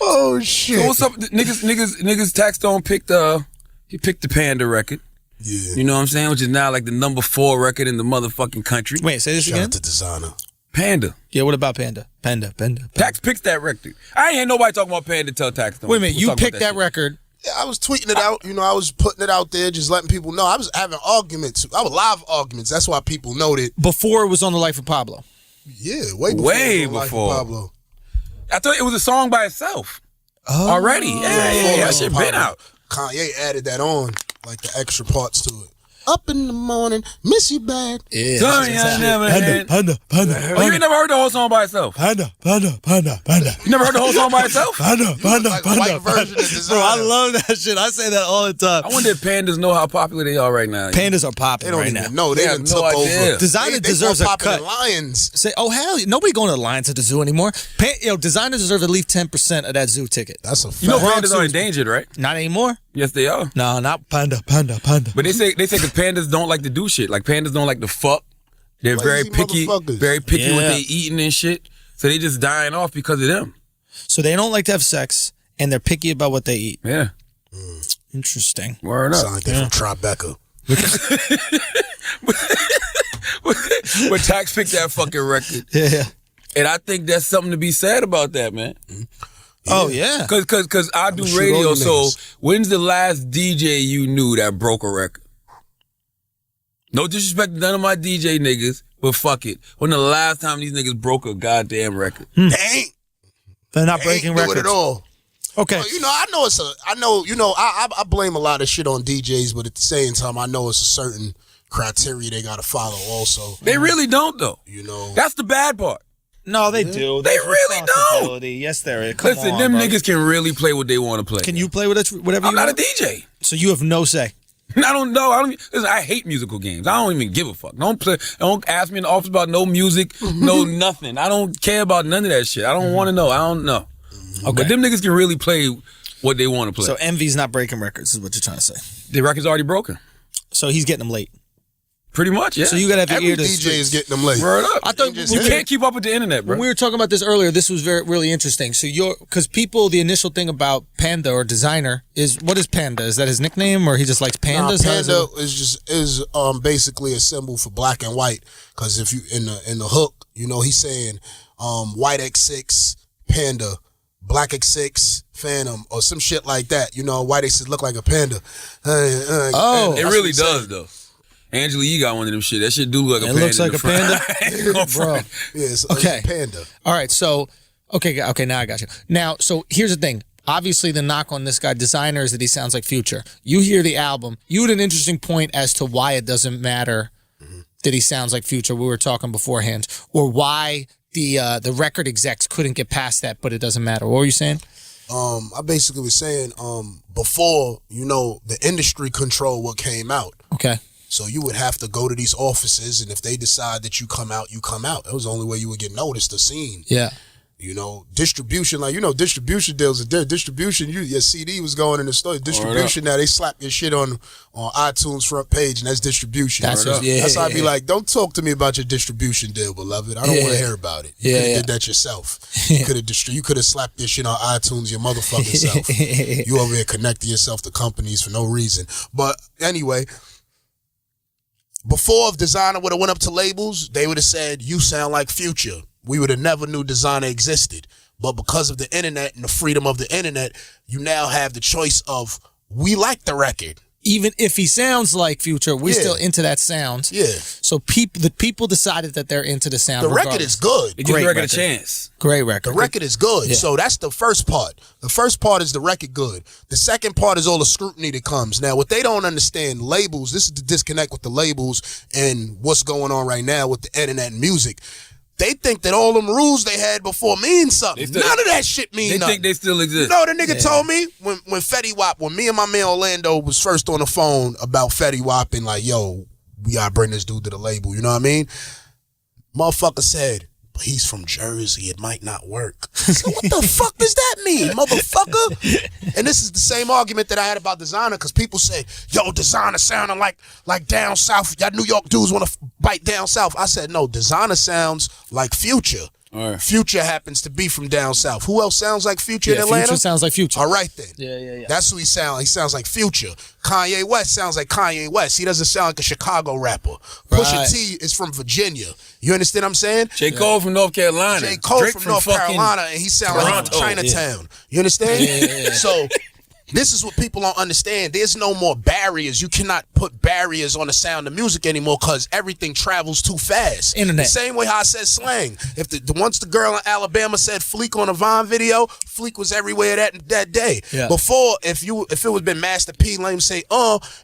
Oh shit! So what's up, niggas? Taxstone picked the Panda record. Yeah. You know what I'm saying? Which is now like the number 4 record in the motherfucking country. Wait, say this Shout again? out to Designer. Panda. Yeah, what about Panda? Panda. Tax picked that record. I ain't heard nobody talking about Panda till Taxstone. Wait a minute, We'll you talk about picked that shit. record. Yeah, I was tweeting it out. You know, I was putting it out there, just letting people know. I was having arguments. I was live arguments. That's why people noted. Before it was on The Life of Pablo. Yeah, way before. Way Life of before. Pablo. I thought it was a song by itself. Oh. Already. Yeah. That shit been out. Kanye added that on, like the extra parts to it. Up in the morning, miss you bad. Yeah. Sorry, I never had. Panda. Oh, you ain't never heard the whole song by itself? Panda. You never heard the whole song by itself? Like a white version of Designer. Bro, I love that shit. I say that all the time. I wonder if pandas know how popular they are right now. Pandas are They popping don't right even now. know. They They done have took no idea. over. Designer They deserves more a popular cut. than Lions. Say, oh hell, nobody going to the Lions at the zoo anymore. Designer deserves at least 10% of that zoo ticket. That's a fact. You know pandas are endangered, right? Not anymore. Yes, they are. No, not Panda. But they say because pandas don't like to do shit. Like pandas don't like to fuck. They're very Lazy picky, motherfuckers. very picky what Yeah. they eating and shit. So they just dying off because of them. So they don't like to have sex, and they're picky about what they eat. Yeah. Interesting. Word up. Sound like they from Tribeca. But Tax picked that fucking record. Yeah. And I think there's something to be said about that, man. Oh yeah. Cause I do shoot radio, all you so niggas. when's the last DJ you knew that broke a record? No disrespect to none of my DJ niggas, but fuck it. When the last time these niggas broke a goddamn record? They ain't. They're not breaking Ain't do records it at all. Okay. Well, you know, I blame a lot of shit on DJs, but at the same time, I know it's a certain criteria they got to follow also. They really don't though. You know. That's the bad part. No, they do. They really don't. Responsibility. Yes, there is. Come Listen, on, them bro. niggas can really play what they want to play. Can you play with it? Whatever I'm you not a want? DJ. So you have no say. I don't know. Listen, I hate musical games. I don't even give a fuck. Don't ask me in the office about no music, no nothing. I don't care about none of that shit. I don't want to know. I don't know. Okay. But them niggas can really play what they want to play. So Envy's not breaking records, is what you're trying to say. The record's already broken. So he's getting them late. Pretty much, yeah. So you gotta have your Every ear to the DJ streets. is getting them late. Word up. I thought just You hit can't keep up with the internet, bro. When we were talking about this earlier, this was really interesting. So because people, the initial thing about Panda or Designer is, what is Panda? Is that his nickname, or he just likes pandas? How does Panda it- is basically a symbol for black and white. Because if you in the hook, you know he's saying white X6 Panda, black X6 Phantom, or some shit like that. You know, white X6 look like a panda. Oh. It really does, though. Angela Yee got one of them shit. That shit do look like a It panda. looks in like the a front. panda? Ain't gonna Bro. front. Yeah, it's Okay. a panda. All right, so okay, now I got you. Now, so here's the thing. Obviously, the knock on this guy, Designer, is that he sounds like Future. You hear the album. You had an interesting point as to why it doesn't matter that he sounds like Future. We were talking beforehand, or why the record execs couldn't get past that, but it doesn't matter. What were you saying? I basically was saying before, the industry controlled what came out. Okay. So you would have to go to these offices, and if they decide that you come out, you come out. That was the only way you would get noticed or seen. Yeah. Distribution, distribution deals are there. Distribution, your CD was going in the store. Distribution now, they slap your shit on iTunes front page, and that's distribution. That's how I'd be like, don't talk to me about your distribution deal, beloved. I don't want to hear about it. You could have did that yourself. You could have slapped this shit on iTunes your motherfucking self. You over here connecting yourself to companies for no reason. But anyway, before if Designer would have went up to labels, they would have said, you sound like Future. We would have never knew Designer existed. But because of the internet and the freedom of the internet, you now have the choice of, we like the record. Even if he sounds like Future, we're still into that sound. Yeah. So the people decided that they're into the sound. The record is good. It gives the record a chance. Great record. The record is good. Yeah. So that's the first part. The first part is the record good. The second part is all the scrutiny that comes. Now, what they don't understand, labels, this is the disconnect with the labels and what's going on right now with the internet and music. They think that all them rules they had before mean something. None of that shit mean nothing. They think they still exist. You know what the nigga told me? When Fetty Wap, when me and my man Orlando was first on the phone about Fetty Wap and like, yo, we gotta bring this dude to the label, you know what I mean? Motherfucker said, but he's from Jersey, it might not work. So what the fuck does that mean, motherfucker? And this is the same argument that I had about Designer, because people say, yo, Designer sounding like down south. Y'all New York dudes want to bite down south. I said, no, Designer sounds like Future. Right. Future happens to be from down south. Who else sounds like Future in Atlanta? Future sounds like Future. All right then. Yeah. That's who he sounds. He sounds like Future. Kanye West sounds like Kanye West. He doesn't sound like a Chicago rapper. Right. Pusha T is from Virginia. You understand what I'm saying? J. Cole from North Carolina. J. Cole from North Carolina, and he sounds like from Chinatown. Yeah. You understand? Yeah. So this is what people don't understand. There's no more barriers. You cannot put barriers on the sound of music anymore because everything travels too fast. Internet. The same way how I said slang. If once the girl in Alabama said Fleek on a Vine video, Fleek was everywhere that day. Yeah. Before, if it was been Master P, let him say,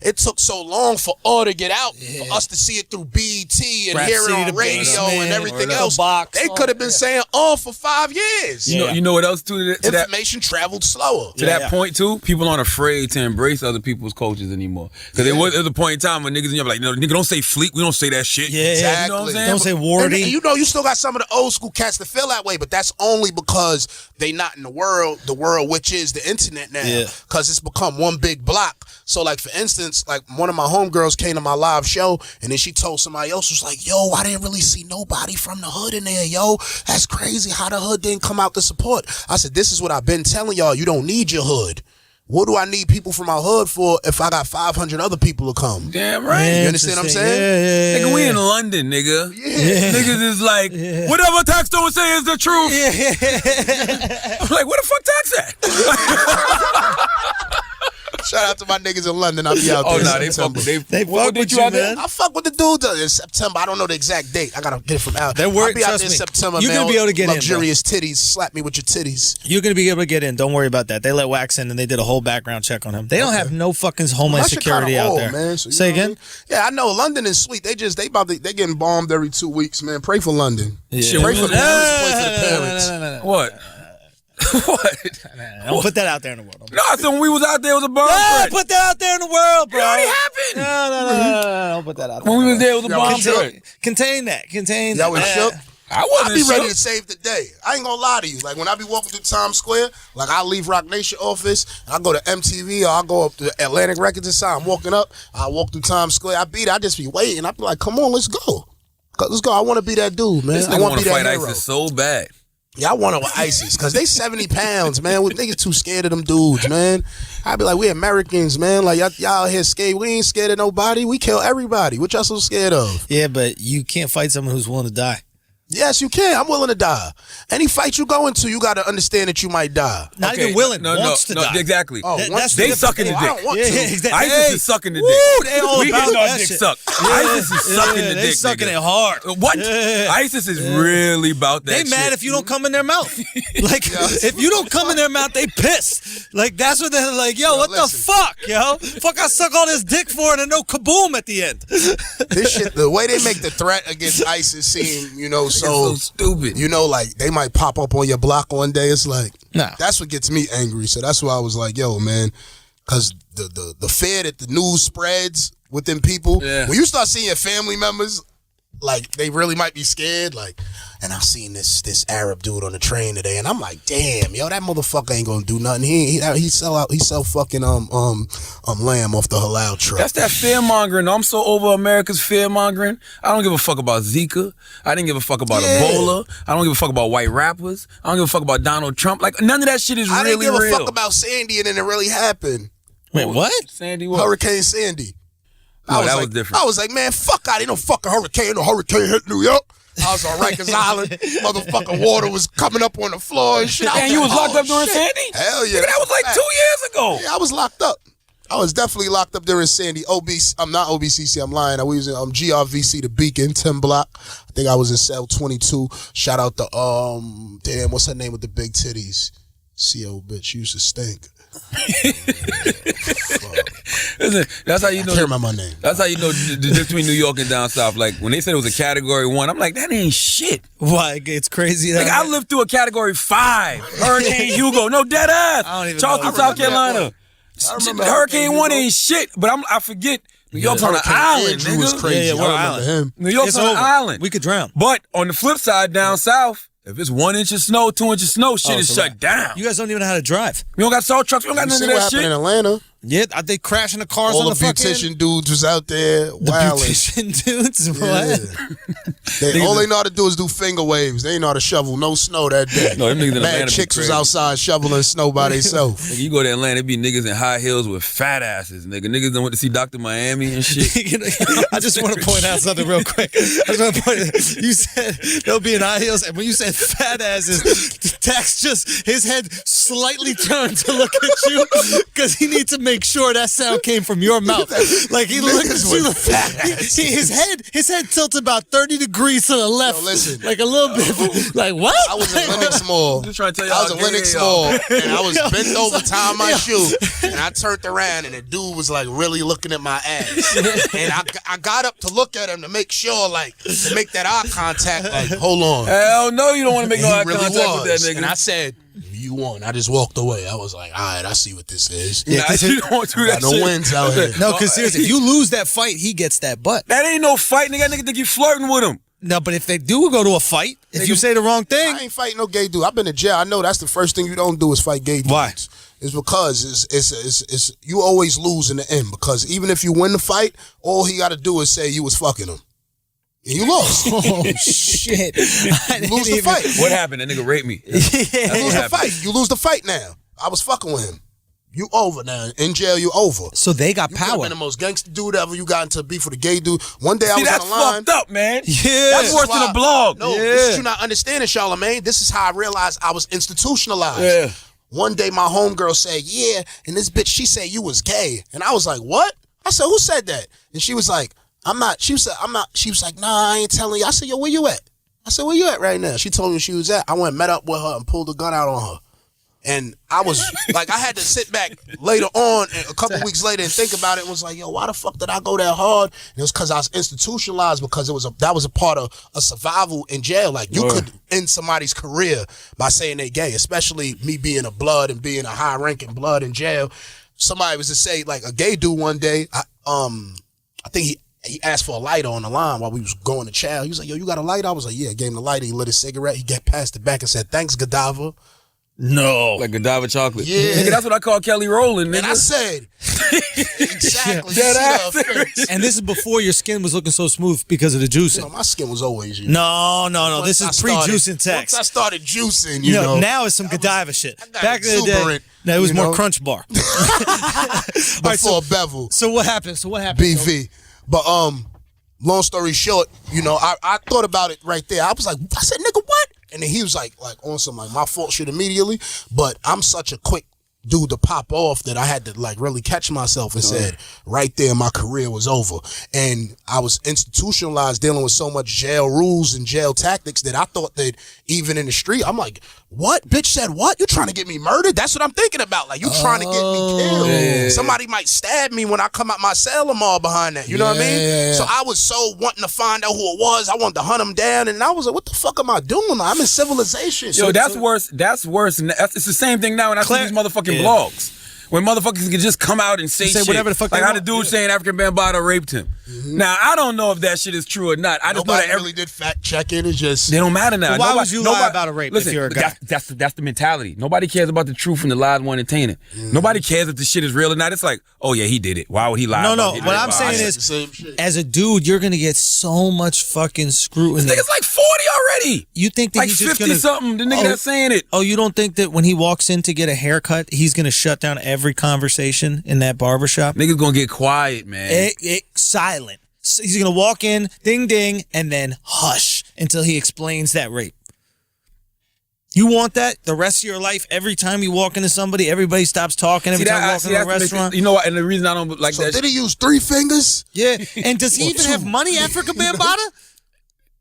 it took so long for to get out, for us to see it through BET and Rap hear it on radio and everything else. They could have been saying for 5 years. You know what else too? Information traveled slower. To that point too, people aren't afraid to embrace other people's cultures anymore. Because there was a point in time when niggas in here like, no, nigga, don't say Fleek, we don't say that shit. Yeah, exactly. You know what I'm saying? Don't say Wardy. And you still got some of the old school cats that feel that way, but that's only because they not in the world which is the internet now. Because it's become one big block. So like, for instance, like one of my homegirls came to my live show and then she told somebody else, was like, yo, I didn't really see nobody from the hood in there, yo. That's crazy how the hood didn't come out to support. I said, this is what I've been telling y'all. You don't need your hood. What do I need people from my hood for if I got 500 other people to come? Damn right. You understand what I'm saying? Nigga, we in London, nigga. Niggas is like, whatever Taxstone say is the truth. I'm like, where the fuck Tax at? Shout out to my niggas in London. I'll be out there. Oh, no, they fuck with you, man. I fuck with the dudes in September. I don't know the exact date. I gotta get it from out. I'll be out there in September, You're gonna be able to get luxurious titties. Slap me with your titties. You're gonna be able to get in. Don't worry about that. They let Wax in and they did a whole background check on him. They don't have no fucking homeland security out there. Man, so say again? Yeah, I know. London is sweet. They getting bombed every 2 weeks, man. Pray for London. Yeah. Pray for the parents. No. What? What? Don't put that out there in the world. No, I said when we was out there, it was a bomb threat. Put that out there in the world, bro. It already happened. No. Don't put that out there. When we was there, it was a bomb threat. Contain that. Y'all was shook? I be ready to save the day. I ain't gonna lie to you. Like when I be walking through Times Square, like I leave Rock Nation office, and I go to MTV or I go up to Atlantic Records and I'm walking up, I walk through Times Square, I just be waiting. I be like, come on, let's go. Let's go. I want to be that dude, man. I want to be that hero. ISIS so bad. Yeah, I want to with ISIS because they 70 pounds, man. Niggas too scared of them dudes, man. I be like, we Americans, man. Like y'all out here scared. We ain't scared of nobody. We kill everybody. What y'all so scared of? Yeah, but you can't fight someone who's willing to die. Yes, you can. I'm willing to die. Any fight you go into, you got to understand that you might die. Not even willing. Wants to die. Exactly. They sucking the dick. I don't want to. Exactly. ISIS is sucking the dick. Woo, they all about that dick shit. suck. ISIS is sucking the dick. They sucking it hard. What? ISIS is really about that. They mad if you don't come in their mouth. Like if you don't come in their mouth, they pissed. Like that's what they're like. Yo, what the fuck, yo? Fuck, I suck all this dick for it and no kaboom at the end. This shit, the way they make the threat against ISIS seem, So stupid. You know, like they might pop up on your block one day. It's like, nah. That's what gets me angry. So that's why I was like, yo, man, because the fear that the news spreads within people, when you start seeing your family members, like they really might be scared, like, and I seen this Arab dude on the train today, and I'm like, damn, yo, that motherfucker ain't gonna do nothing. He sell fucking lamb off the halal truck. That's that fear mongering. I'm so over America's fear mongering. I don't give a fuck about Zika. I didn't give a fuck about Ebola. I don't give a fuck about white rappers. I don't give a fuck about Donald Trump. Like none of that shit is really real. I didn't give a fuck about Sandy, and then it really happened. Wait, what? Sandy what? Hurricane Sandy. That was different. I was like, man, fuck out. Ain't no fucking hurricane. No hurricane hit New York. I was on Rikers Island. Motherfucking water was coming up on the floor and shit. And you was locked up during Sandy? Hell yeah. Nigga, that was like 2 years ago. Yeah, I was locked up. I was definitely locked up during Sandy. I'm not OBCC. I'm lying. I was in GRVC, the Beacon, 10 block. I think I was in cell 22. Shout out to damn, what's her name with the big titties? CO bitch, she used to stink. Listen, that's how you know. I can't remember my name. That's how you know the difference between New York and down south. Like when they said it was a category 1, I'm like, that ain't shit. Why? It's crazy. Like I lived through a category 5. Hurricane Hugo, no dead ass. I don't even Charleston, know. South Carolina. I remember Hurricane 1 ain't shit, but I forget. New York's on an island, Andrew was nigga. crazy. Yeah, we're I island. remember him. New York's It's on over. an island. We could drown. But on the flip side, down south, if it's 1 inch of snow, 2 inches of snow, shit is so shut down. You guys don't even know how to drive. We don't got salt trucks. We don't got You none see of what that happened shit. in Atlanta? Yeah, are they crashing the cars All on the the fucking... beautician dudes was out there The wilding. beautician dudes? What? All they know how to do is do finger waves. They ain't know how to shovel no snow that day. No, them niggas in Atlanta Mad be chicks was crazy. outside shoveling snow by themselves. Nigga, you go to Atlanta, it be niggas in high heels with fat asses, nigga. Niggas done went to see Dr. Miami and shit. I just want to point out something real quick. You said they'll be in high heels, and when you said fat asses, Tax just, his head slightly turned to look at you because he needs to make sure that sound came from your mouth. Like he looked at you. His head tilted about 30 degrees to the left. Yo, listen. Like a little bit. Like what? I was in Lenox Mall. Just trying to tell you I was how in Lenox gay Mall, y'all. and I was bent over tying my shoe, and I turned around, and the dude was like really looking at my ass, and I got up to look at him to make sure, like, to make that eye contact, like, hold on. Hell no, you don't want to make no He eye really contact with that was, nigga. and I said, you won. I just walked away. I was like, all right, I see what this is. Nah, you don't do that Got no shit. wins out here. No, because seriously, if you lose that fight, he gets that butt. That ain't no fight, nigga. That nigga think you flirting with him. No, but if they do go to a fight, if you say the wrong thing, I ain't fighting no gay dude. I've been to jail. I know that's the first thing you don't do is fight gay dudes. Why? It's because it's you always lose in the end, because even if you win the fight, all he got to do is say you was fucking him. And you lost. oh shit, You lose the fight. What happened? That nigga raped me. You lose the fight. You lose the fight now. I was fucking with him. You over now. In jail, you over. So they got You could have power. been the most gangster dude ever. You got into beef with a gay dude. One day I See, was that's on the line. fucked up, man. Yeah. That's worse than a blog. No, this is you not understanding, Charlamagne. This is how I realized I was institutionalized. Yeah. One day my homegirl said, yeah, and this bitch, she said you was gay. And I was like, what? I said, who said that? And she was like, I'm not. She said, I'm not. She was like, nah, I ain't telling you. I said, yo, where you at? I said, where you at right now? She told me where she was at. I went and met up with her and pulled the gun out on her. And I was like, I had to sit back later on, and a couple weeks later, and think about it. And was like, yo, why the fuck did I go that hard? And it was because I was institutionalized, because that was a part of a survival in jail. Like you could end somebody's career by saying they gay, especially me being a blood and being a high ranking blood in jail. Somebody was to say, like, a gay dude one day, I think he asked for a lighter on the line while we was going to chow. He was like, yo, you got a lighter? I was like, yeah. I gave him the lighter. He lit a cigarette. He got past the back and said, thanks, Godiva. No. Like Godiva chocolate. Yeah. Nigga, that's what I call Kelly Rowland, nigga. And I said, exactly. Dead You see ass her serious. face. And this is before your skin was looking so smooth because of the You juicing. know, my skin was always, you know. No. This Once is I started- pre-juicing Tex. Once I started juicing, you know. Now it's some Godiva shit. I got Back in the day, exuberant, no, it was you more know. Crunch Bar. Before Bevel. So what happened? BV. But long story short, you know, I thought about it right there. I was like, I said, nigga, what? And then he was like on some like my fault shit immediately. But I'm such a quick dude to pop off that I had to like really catch myself and said, right there, my career was over. And I was institutionalized dealing with so much jail rules and jail tactics that I thought that even in the street, I'm like, what? Bitch said what? You trying to get me murdered? That's what I'm thinking about. Like, you trying to get me killed. Yeah. Somebody might stab me when I come out my cell. I'm all behind that. You know what I mean? Yeah. So I was so wanting to find out who it was. I wanted to hunt him down. And I was like, what the fuck am I doing? I'm in civilization. Yo, that's worse. That's worse. It's the same thing now when I see these motherfucking blogs. When motherfuckers can just come out and say shit. whatever the fuck like they how the want. dude saying African Bambaataa raped him. Now, I don't know if that shit is true or not. I just know Nobody that really did fact check it. It's just... They don't matter now. But why would you lie about a rape listen, if you're a guy? That's the mentality. Nobody cares about the truth and the lies want entertaining. Nobody cares if the shit is real or not. It's like, oh yeah, he did it. Why would he lie? No, about it? what I'm saying is, as a dude, you're gonna get so much fucking scrutiny. This nigga's like 40 already. You think that Like he's just 50 gonna something, the nigga that's saying it. Oh, you don't think that when he walks in to get a haircut, he's gonna shut down every conversation in that barbershop? Niggas gonna get quiet, man. Silent. So he's gonna walk in, ding ding, and then hush until he explains that rape. You want that the rest of your life? Every time you walk into somebody, everybody stops talking. Every time you walk into a restaurant. You know what? And the reason I don't like So that. did he use 3 fingers? Yeah. And does he even have money, Africa Bambaataa?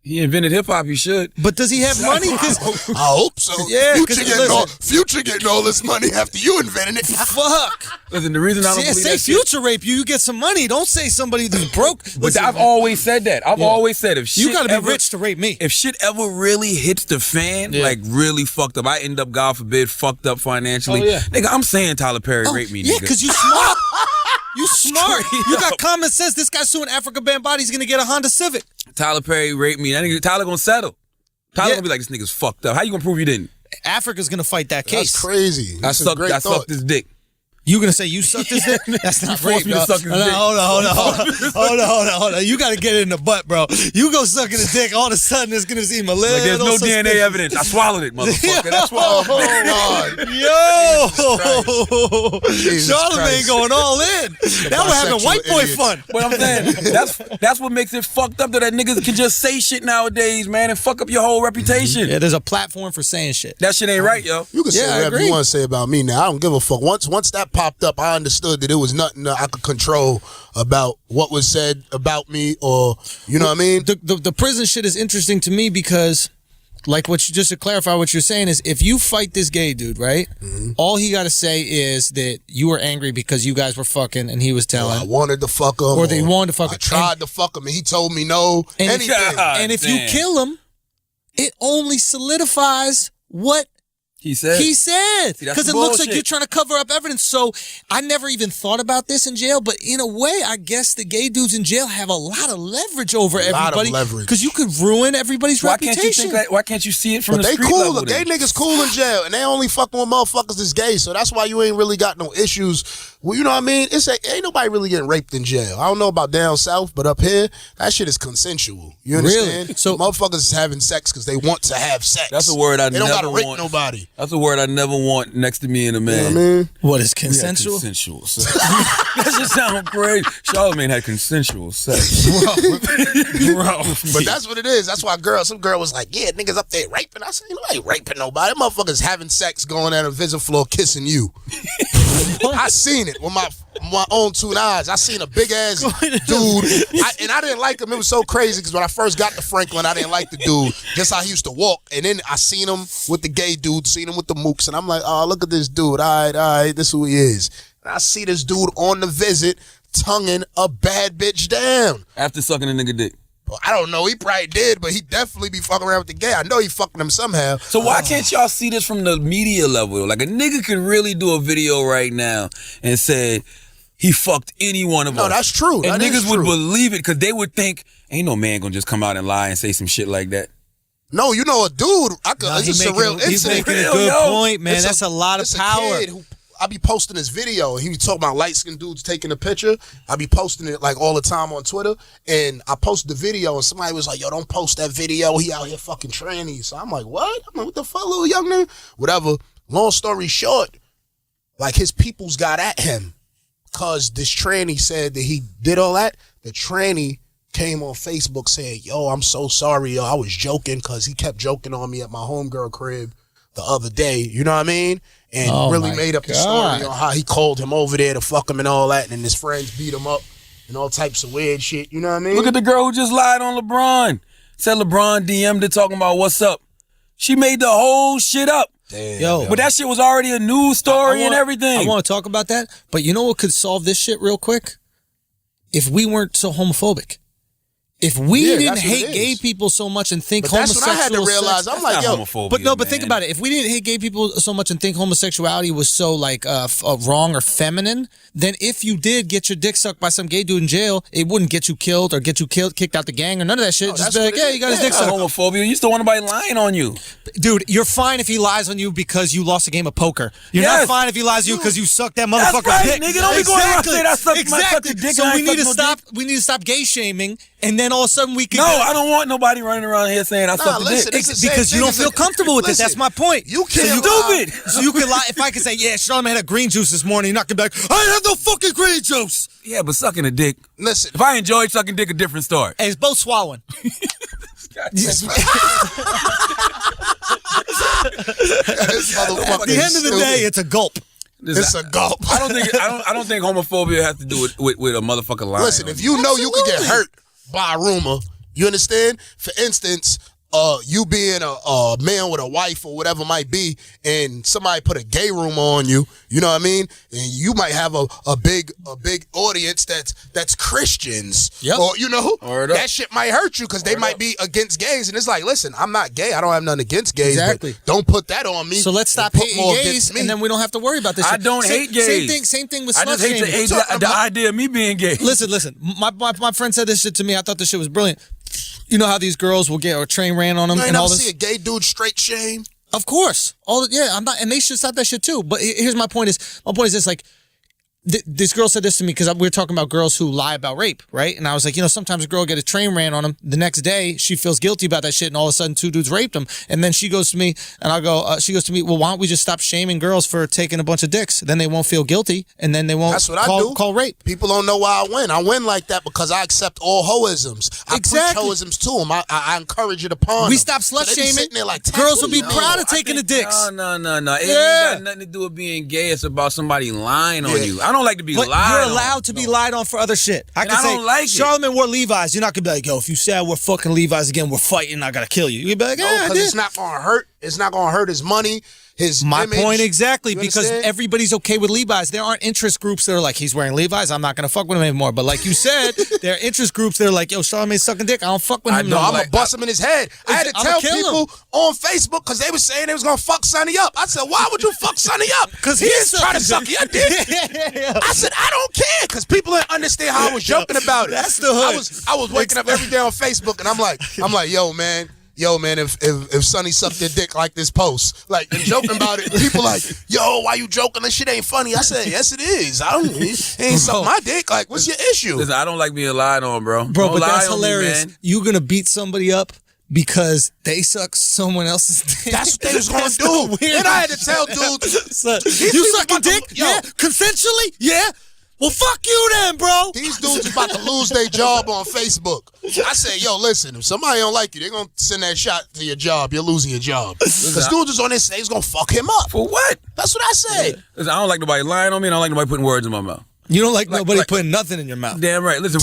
He invented hip hop. He should. But does he have money? I hope so. Yeah, Future getting all this money after you invented it. Fuck. Listen, the reason I don't believe say that shit. Future rape you get some money. Don't say somebody who's broke. But Listen, I've always said that. I've always said if shit you gotta be ever, rich to rape me. If shit ever really hits the fan, like really fucked up, I end up, God forbid, fucked up financially. Nigga, I'm saying Tyler Perry raped me, Yeah, nigga. because you smart. You smart. Straight You got up. common sense. This guy suing Africa Bambaataa. He's gonna get a Honda Civic. Tyler Perry raped me. That nigga, Tyler gonna settle. Tyler gonna be like, this nigga's fucked up. How you gonna prove you didn't? Africa's gonna fight that case. That's crazy. I sucked his dick. You gonna say you sucked his dick? That's not rape, forced me to dog. suck his dick. Hold on. You gotta get it in the butt, bro. You go sucking his dick, all of a sudden it's gonna seem a little. Like, there's no suspicious. DNA evidence. I swallowed it, motherfucker. That's why. Oh, God. Yo, Charlamagne going all in. That would have a white boy idiot. fun. But I'm saying that's what makes it fucked up that niggas can just say shit nowadays, man, and fuck up your whole reputation. Yeah, there's a platform for saying shit. That shit ain't right, yo. You can say Yeah, I whatever agree. you want to say about me now. I don't give a fuck. Once that popped up, I understood that it was nothing that I could control about what was said about me, or you know what I mean? The prison shit is interesting to me because, like, just to clarify what you're saying is, if you fight this gay dude, right? All he got to say is that you were angry because you guys were fucking and he was telling. I wanted to fuck him, Or they wanted to fuck him. I tried to fuck him, and he told me no. And Anything. And if you kill him, it only solidifies what He said. Because it looks like you're trying to cover up evidence. So I never even thought about this in jail, but in a way, I guess the gay dudes in jail have a lot of leverage over everybody. Because you could ruin everybody's reputation. Why can't you see it from But the they street cool. level? Gay niggas cool in jail, and they only fucking with motherfuckers that's gay. So that's why you ain't really got no issues. Well, you know what I mean? Ain't nobody really getting raped in jail. I don't know about down south, but up here, that shit is consensual. You understand? Really? So motherfuckers is having sex because they want to have sex. That's a word I they never don't gotta rape want. nobody. That's a word I never want next to me and a man. You know what I mean? What is consensual? Yeah, consensual sex. That just sound crazy. Charlamagne had consensual sex. Bro. But that's what it is. That's why some girl was like, yeah, niggas up there raping. I said, I ain't raping nobody. Motherfuckers having sex, going at a visit floor, kissing you. I seen it with my own 2 eyes. I seen a big ass dude, and I didn't like him. It was so crazy because when I first got to Franklin, I didn't like the dude. Just how he used to walk, and then I seen him with the gay dude, seen him with the mooks, and I'm like, oh, look at this dude. All right, this is who he is. And I see this dude on the visit tonguing a bad bitch down After sucking a nigga dick. I don't know. He probably did, but he definitely be fucking around with the gay. I know he fucking them somehow. So why can't y'all see this from the media level? Like a nigga could really do a video right now and say he fucked any one of us. No, that's true. And That is niggas would true. believe it because they would think, ain't no man gonna just come out and lie and say some shit like that. No, you know a dude. It's a surreal He's incident. making a Yo, good yo. point, man. It's That's a lot of it's power. A kid who, I be posting this video, and he be talking about light-skinned dudes taking a picture. I be posting it like all the time on Twitter, and I posted the video, and somebody was like, yo, don't post that video. He out here fucking trannies. So I'm like, what? I'm like, what the fuck, little young nigga? Whatever. Long story short, like his peoples got at him because this tranny said that he did all that. The tranny came on Facebook saying, yo, I'm so sorry, yo. I was joking because he kept joking on me at my homegirl crib. the other day. You know what I mean? And really made up the story on how he called him over there to fuck him and all that, and then his friends beat him up and all types of weird shit. You know what I mean? Look at the girl who just lied on LeBron. Said LeBron DM'd her talking about what's up. She made the whole shit up. Damn. But that shit was already a news story and everything. I want to talk about that, but you know what could solve this shit real quick? If we weren't so homophobic. If we didn't hate gay people so much and think homosexual, that's what I had to realize. I'm like, yo, homophobia, think about it. If we didn't hate gay people so much and think homosexuality was so like wrong or feminine, then if you did get your dick sucked by some gay dude in jail, it wouldn't get you killed or get you kicked out the gang or none of that shit. Just be like, yeah, you got his dick sucked. Homophobia. You still want nobody lying on you, dude. You're fine if he lies on you because you lost a game of poker. You're not fine if he lies to you because you sucked that motherfucker's dick. Nigga, don't be going around saying I sucked my dick. So we need to stop. We need to stop gay shaming, and then all of a sudden we can. No, I don't want nobody running around here saying I sucked the dick. Because you don't feel comfortable with it. That's my point. You can't stupid. So you can lie. If I can say, yeah, Charlamagne had green juice this morning, you're not gonna be like, I didn't have no fucking green juice. Yeah, but sucking a dick. Listen, if I enjoyed sucking dick, a different story. Hey, it's both swallowing. At the end of the day, it's a gulp. It's a gulp. I don't think homophobia has to do with a motherfucker lying. Listen, if you know you could get hurt by a rumor, you understand? For instance, you being a man with a wife or whatever it might be, and somebody put a gay rumor on you, you know what I mean? And you might have a big audience that's Christians. Yep. Or, you know, that shit might hurt you because they might be against gays. And it's like, listen, I'm not gay. I don't have nothing against gays. Exactly. But don't put that on me. So let's stop hating gays, and then we don't have to worry about this shit. I don't hate gays. Same thing with I slut just hate the idea of me being gay. Listen. My friend said this shit to me. I thought this shit was brilliant. You know how these girls will get a train ran on them you and all never this? See a gay dude straight shame? Of course. I'm not, and they should stop that shit too. But here's my point is this, like, this girl said this to me because we were talking about girls who lie about rape, right? And I was like, sometimes a girl get a train ran on them. The next day, she feels guilty about that shit, and all of a sudden, two dudes raped them. And then she goes to me, and she goes to me, well, why don't we just stop shaming girls for taking a bunch of dicks? Then they won't feel guilty, and then they won't call rape. People don't know why I win. I win like that because I accept all hoisms. I preach hoisms to them. I encourage it upon them. We stop slut shaming. Like, girls will be proud of taking the dicks. No. It ain't got nothing to do with being gay. It's about somebody lying on you. I don't like to be lied on. You're allowed to be lied on for other shit. I don't like Charlamagne wore Levi's. You're not gonna be like, yo, if you say I wear fucking Levi's again, we're fighting. I gotta kill you. You'd be like, yeah, because it's not gonna hurt. It's not gonna hurt his money. My point exactly, because everybody's okay with Levi's. There aren't interest groups that are like, he's wearing Levi's, I'm not going to fuck with him anymore. But like you said, there are interest groups that are like, yo, Charlamagne's sucking dick, I don't fuck with him no more. I'm going to bust him in his head. I had to tell people on Facebook because they were saying they was going to fuck Sonny up. I said, why would you fuck Sonny up? Because he is trying to suck your dick. I said, I don't care because people didn't understand how I was joking about it. That's the hood. I was waking up every day on Facebook and I'm like, yo, man, if Sonny sucked your dick like this post, like, and joking about it, people like, yo, why you joking? This shit ain't funny. I said, yes, it is. He ain't suck my dick. Like, what's your issue? Listen, I don't like being lied on, bro. Bro, but that's hilarious. You gonna beat somebody up because they suck someone else's dick? That's what they was gonna do. And I had to tell dudes, you sucking dick? Yeah. Consensually? Yeah. Well, fuck you then, bro. These dudes is about to lose their job on Facebook. I say, yo, listen, if somebody don't like you, they're going to send that shot to your job. You're losing your job. Because dudes is on this stage going to fuck him up. For what? That's what I say. Listen, I don't like nobody lying on me, and I don't like nobody putting words in my mouth. You don't like nobody putting nothing in your mouth. Damn right. Listen,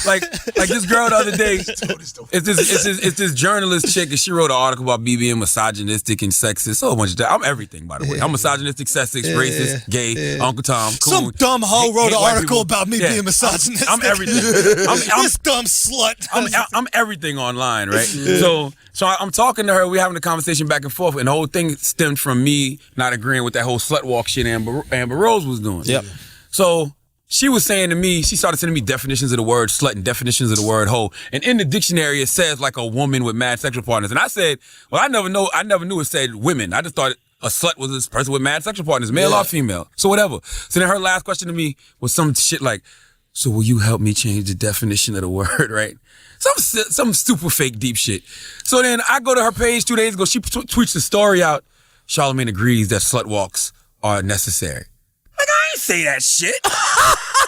like this girl the other day, it's this journalist chick, and she wrote an article about me being misogynistic and sexist. So much. I'm everything, by the way. I'm misogynistic, sexist, racist, gay, Uncle Tom, cool. Some dumb hoe wrote an article about me being misogynistic. I'm everything. This dumb slut. I'm everything online, right? So I'm talking to her. We're having a conversation back and forth, and the whole thing stemmed from me not agreeing with that whole slut walk shit Amber Rose was doing. Yep. So she was saying to me, she started sending me definitions of the word slut and definitions of the word hoe. And in the dictionary, it says like a woman with mad sexual partners. And I said, well, I never knew it said women. I just thought a slut was this person with mad sexual partners, male or female. So whatever. So then her last question to me was some shit like, so will you help me change the definition of the word, right? Some stupid fake deep shit. So then I go to her page 2 days ago. She tweets the story out. Charlamagne agrees that slut walks are necessary. Like, I ain't say that shit.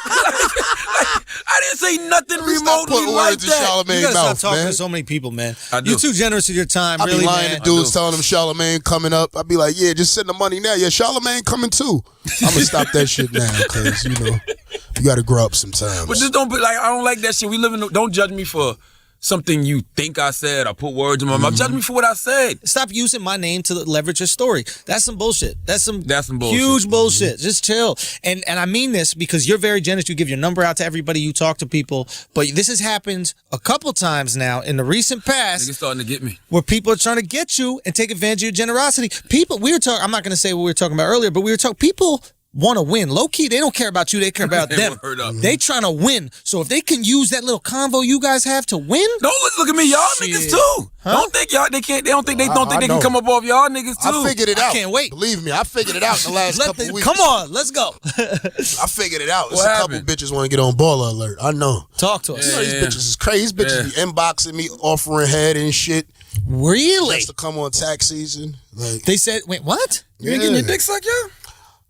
I didn't say nothing remotely like that. You gotta Charlamagne's stop mouth, talking man. to so many people, man. I do. You're too generous with your time, I really, be lying man. to dudes telling them Charlamagne coming up. I be like, yeah, just send the money now. Yeah, Charlamagne coming too. I'm gonna stop that shit now because you gotta grow up sometimes. But just don't be like, I don't like that shit. We live in. Don't judge me for something you think I said. I put words in my mouth. Judge me for what I said. Stop using my name to leverage your story. That's some bullshit. That's some bullshit. Huge bullshit. Just chill. And I mean this because you're very generous. You give your number out to everybody. You talk to people. But this has happened a couple times now in the recent past. Niggas starting to get me. Where people are trying to get you and take advantage of your generosity. People, we were talking, I'm not going to say what we were talking about earlier, but we were talking, people want to win. Low key, they don't care about you. They care about them. They trying to win. So if they can use that little convo you guys have to win, don't look at me, y'all niggas too. Huh? Don't think y'all they don't think they can come up off y'all niggas too. I figured it out. I can't wait. Believe me, I figured it out in the last couple weeks. Come on, let's go. I figured it out. There's What a couple happened? bitches want to get on Baller Alert. I know. Talk to us. You know these bitches is crazy. These bitches be inboxing me, offering head and shit. Really? Just to come on tax season. Like They said, wait, what? You ain't getting your dick sucked, yeah?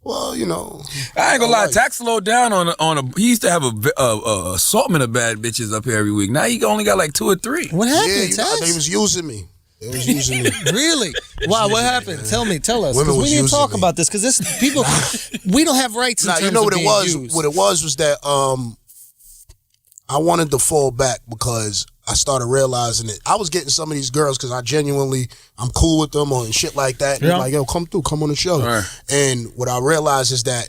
well, I ain't gonna lie. Tax slowed down on a. He used to have a assortment of bad bitches up here every week. Now he only got like 2 or 3. What happened, Yeah, Tax? they was using me. They was using me. Really? Wow, what happened? Tell us. Women Because we was didn't using talk me. about this. Because this people, we don't have rights in Nah, terms you know of what it being was? used. What it was that I wanted to fall back because I started realizing it. I was getting some of these girls because I'm cool with them and shit like that. And Yeah. they're like, yo, come through, come on the show. Right. And what I realized is that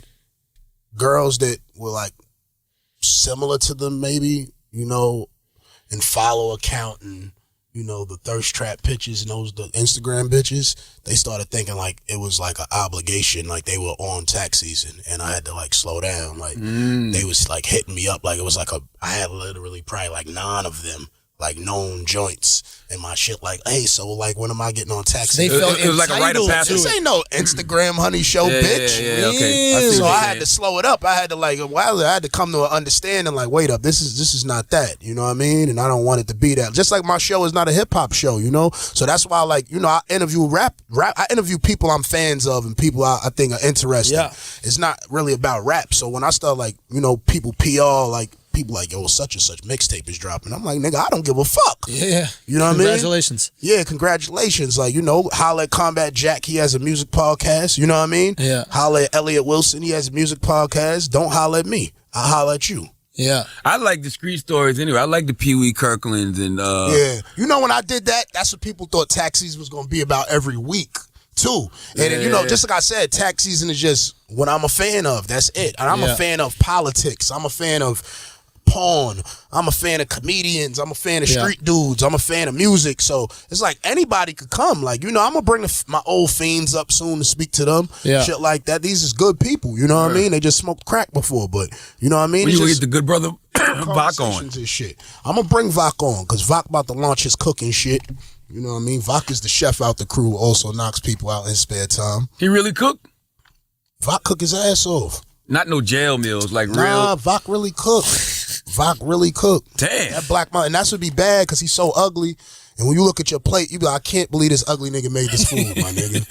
girls that were like similar to them maybe, and follow account and, the thirst trap pitches and the Instagram bitches, they started thinking like it was like an obligation, like they were on tax season and I had to like slow down. Like they was like hitting me up like it was like I had literally probably like 9 of them, like known joints and my shit like, hey, so like when am I getting on tax They season? felt It was like a rite of entitled passage. This ain't no Instagram honey show, bitch. Yeah, okay. I see So what I you're had to saying. slow it up. I had to I had to come to an understanding like, wait up, this is not that, you know what I mean? And I don't want it to be that. Just like my show is not a hip hop show, So that's why I interview rap. I interview people I'm fans of and people I think are interesting. Yeah. It's not really about rap. So when I start people PR like people like, yo, such and such mixtape is dropping. I'm like, nigga, I don't give a fuck. Yeah. You know what I mean? Congratulations. Yeah, congratulations. Like, holla at Combat Jack, he has a music podcast. You know what I mean? Yeah. Holla at Elliot Wilson, he has a music podcast. Don't holla at me. I'll holla at you. Yeah. I like discreet stories anyway. I like the Pee Wee Kirklands and Yeah. When I did that, that's what people thought tax season was going to be about every week, too. And then, just like I said, tax season is just what I'm a fan of. That's it. And I'm a fan of politics. I'm a fan of porn. I'm a fan of comedians. I'm a fan of street dudes. I'm a fan of music. So it's like anybody could come. Like, I'm going to bring my old fiends up soon to speak to them. Yeah. Shit like that. These is good people. You know what I mean? They just smoked crack before, but you know what I mean? when you It's gonna just get the good brother Vok on. conversations and shit. I'm going to bring Vok on because Vok about to launch his cooking shit. You know what I mean? Vok is the chef out the crew, also knocks people out in his spare time. He really cooked? Vok cook his ass off. Not no jail meals, like Nah, real. Vok really cook. Vok really cook. Damn. That black man, and that's would be bad because he's so ugly. And when you look at your plate, you be like, I can't believe this ugly nigga made this food, my nigga.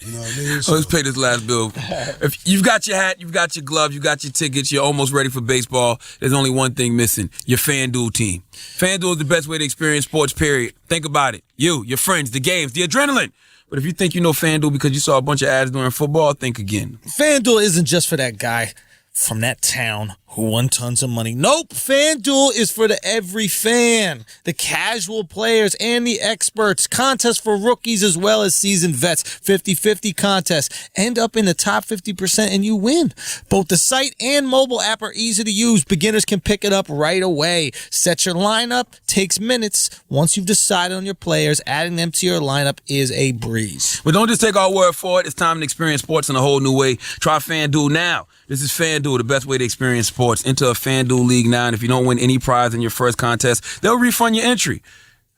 You know what I mean? Let's pay this last bill. If you've got your hat, you've got your gloves, you got your tickets, you're almost ready for baseball. There's only one thing missing: your FanDuel team. FanDuel is the best way to experience sports. Period. Think about it. You, your friends, the games, the adrenaline. But if you think you know FanDuel because you saw a bunch of ads during football, think again. FanDuel isn't just for that guy from that town who won tons of money. Nope, FanDuel is for every fan, the casual players and the experts. Contests for rookies as well as seasoned vets. 50-50 contests. End up in the top 50% and you win. Both the site and mobile app are easy to use. Beginners can pick it up right away. Set your lineup. Takes minutes. Once you've decided on your players, adding them to your lineup is a breeze. But don't just take our word for it. It's time to experience sports in a whole new way. Try FanDuel now. This is FanDuel, the best way to experience sports. Enter a FanDuel League now, and if you don't win any prize in your first contest, they'll refund your entry.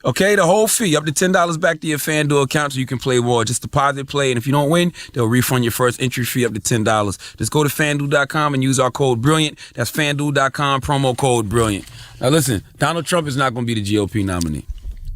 Okay, the whole fee, up to $10 back to your FanDuel account so you can play more. Just deposit, play, and if you don't win, they'll refund your first entry fee up to $10. Just go to FanDuel.com and use our code BRILLIANT. That's FanDuel.com, promo code BRILLIANT. Now listen, Donald Trump is not going to be the GOP nominee.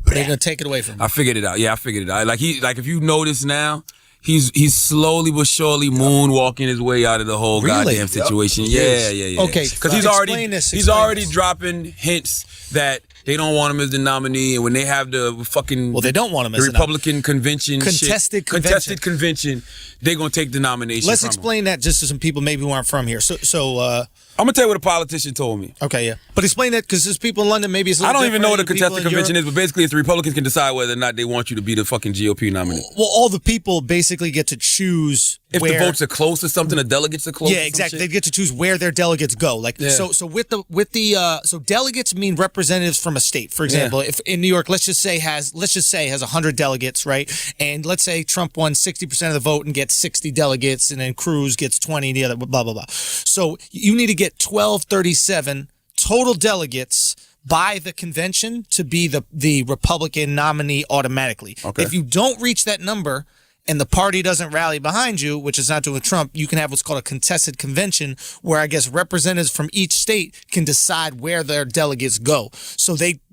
They're going to take it away from him. I figured it out. Yeah, I figured it out. Like if you notice now, he's slowly but surely moonwalking his way out of the whole goddamn situation. Yeah. Okay, because he's already dropping hints that they don't want him as the nominee, and when they have the fucking they don't want him as the Republican convention, contested convention, they're gonna take the nomination. Let's from explain him. that just to some people maybe who aren't from here. So I'm gonna tell you what a politician told me. Okay, yeah, but explain that because there's people in London. Maybe it's I don't even know what a contested convention is, but basically, it's the Republicans can decide whether or not they want you to be the fucking GOP nominee. Well, all the people basically get to choose if the votes are close or something. The delegates are close. Yeah, exactly. They get to choose where their delegates go. Like so with the delegates mean representatives from a state. For example, if in New York, let's just say has 100 delegates, right? And let's say Trump won 60% of the vote and gets 60 delegates, and then Cruz gets 20, the other blah blah blah. So you need to get 1237 total delegates by the convention to be the Republican nominee automatically. Okay. If you don't reach that number and the party doesn't rally behind you, which is not doing with Trump, you can have what's called a contested convention where I guess representatives from each state can decide where their delegates go.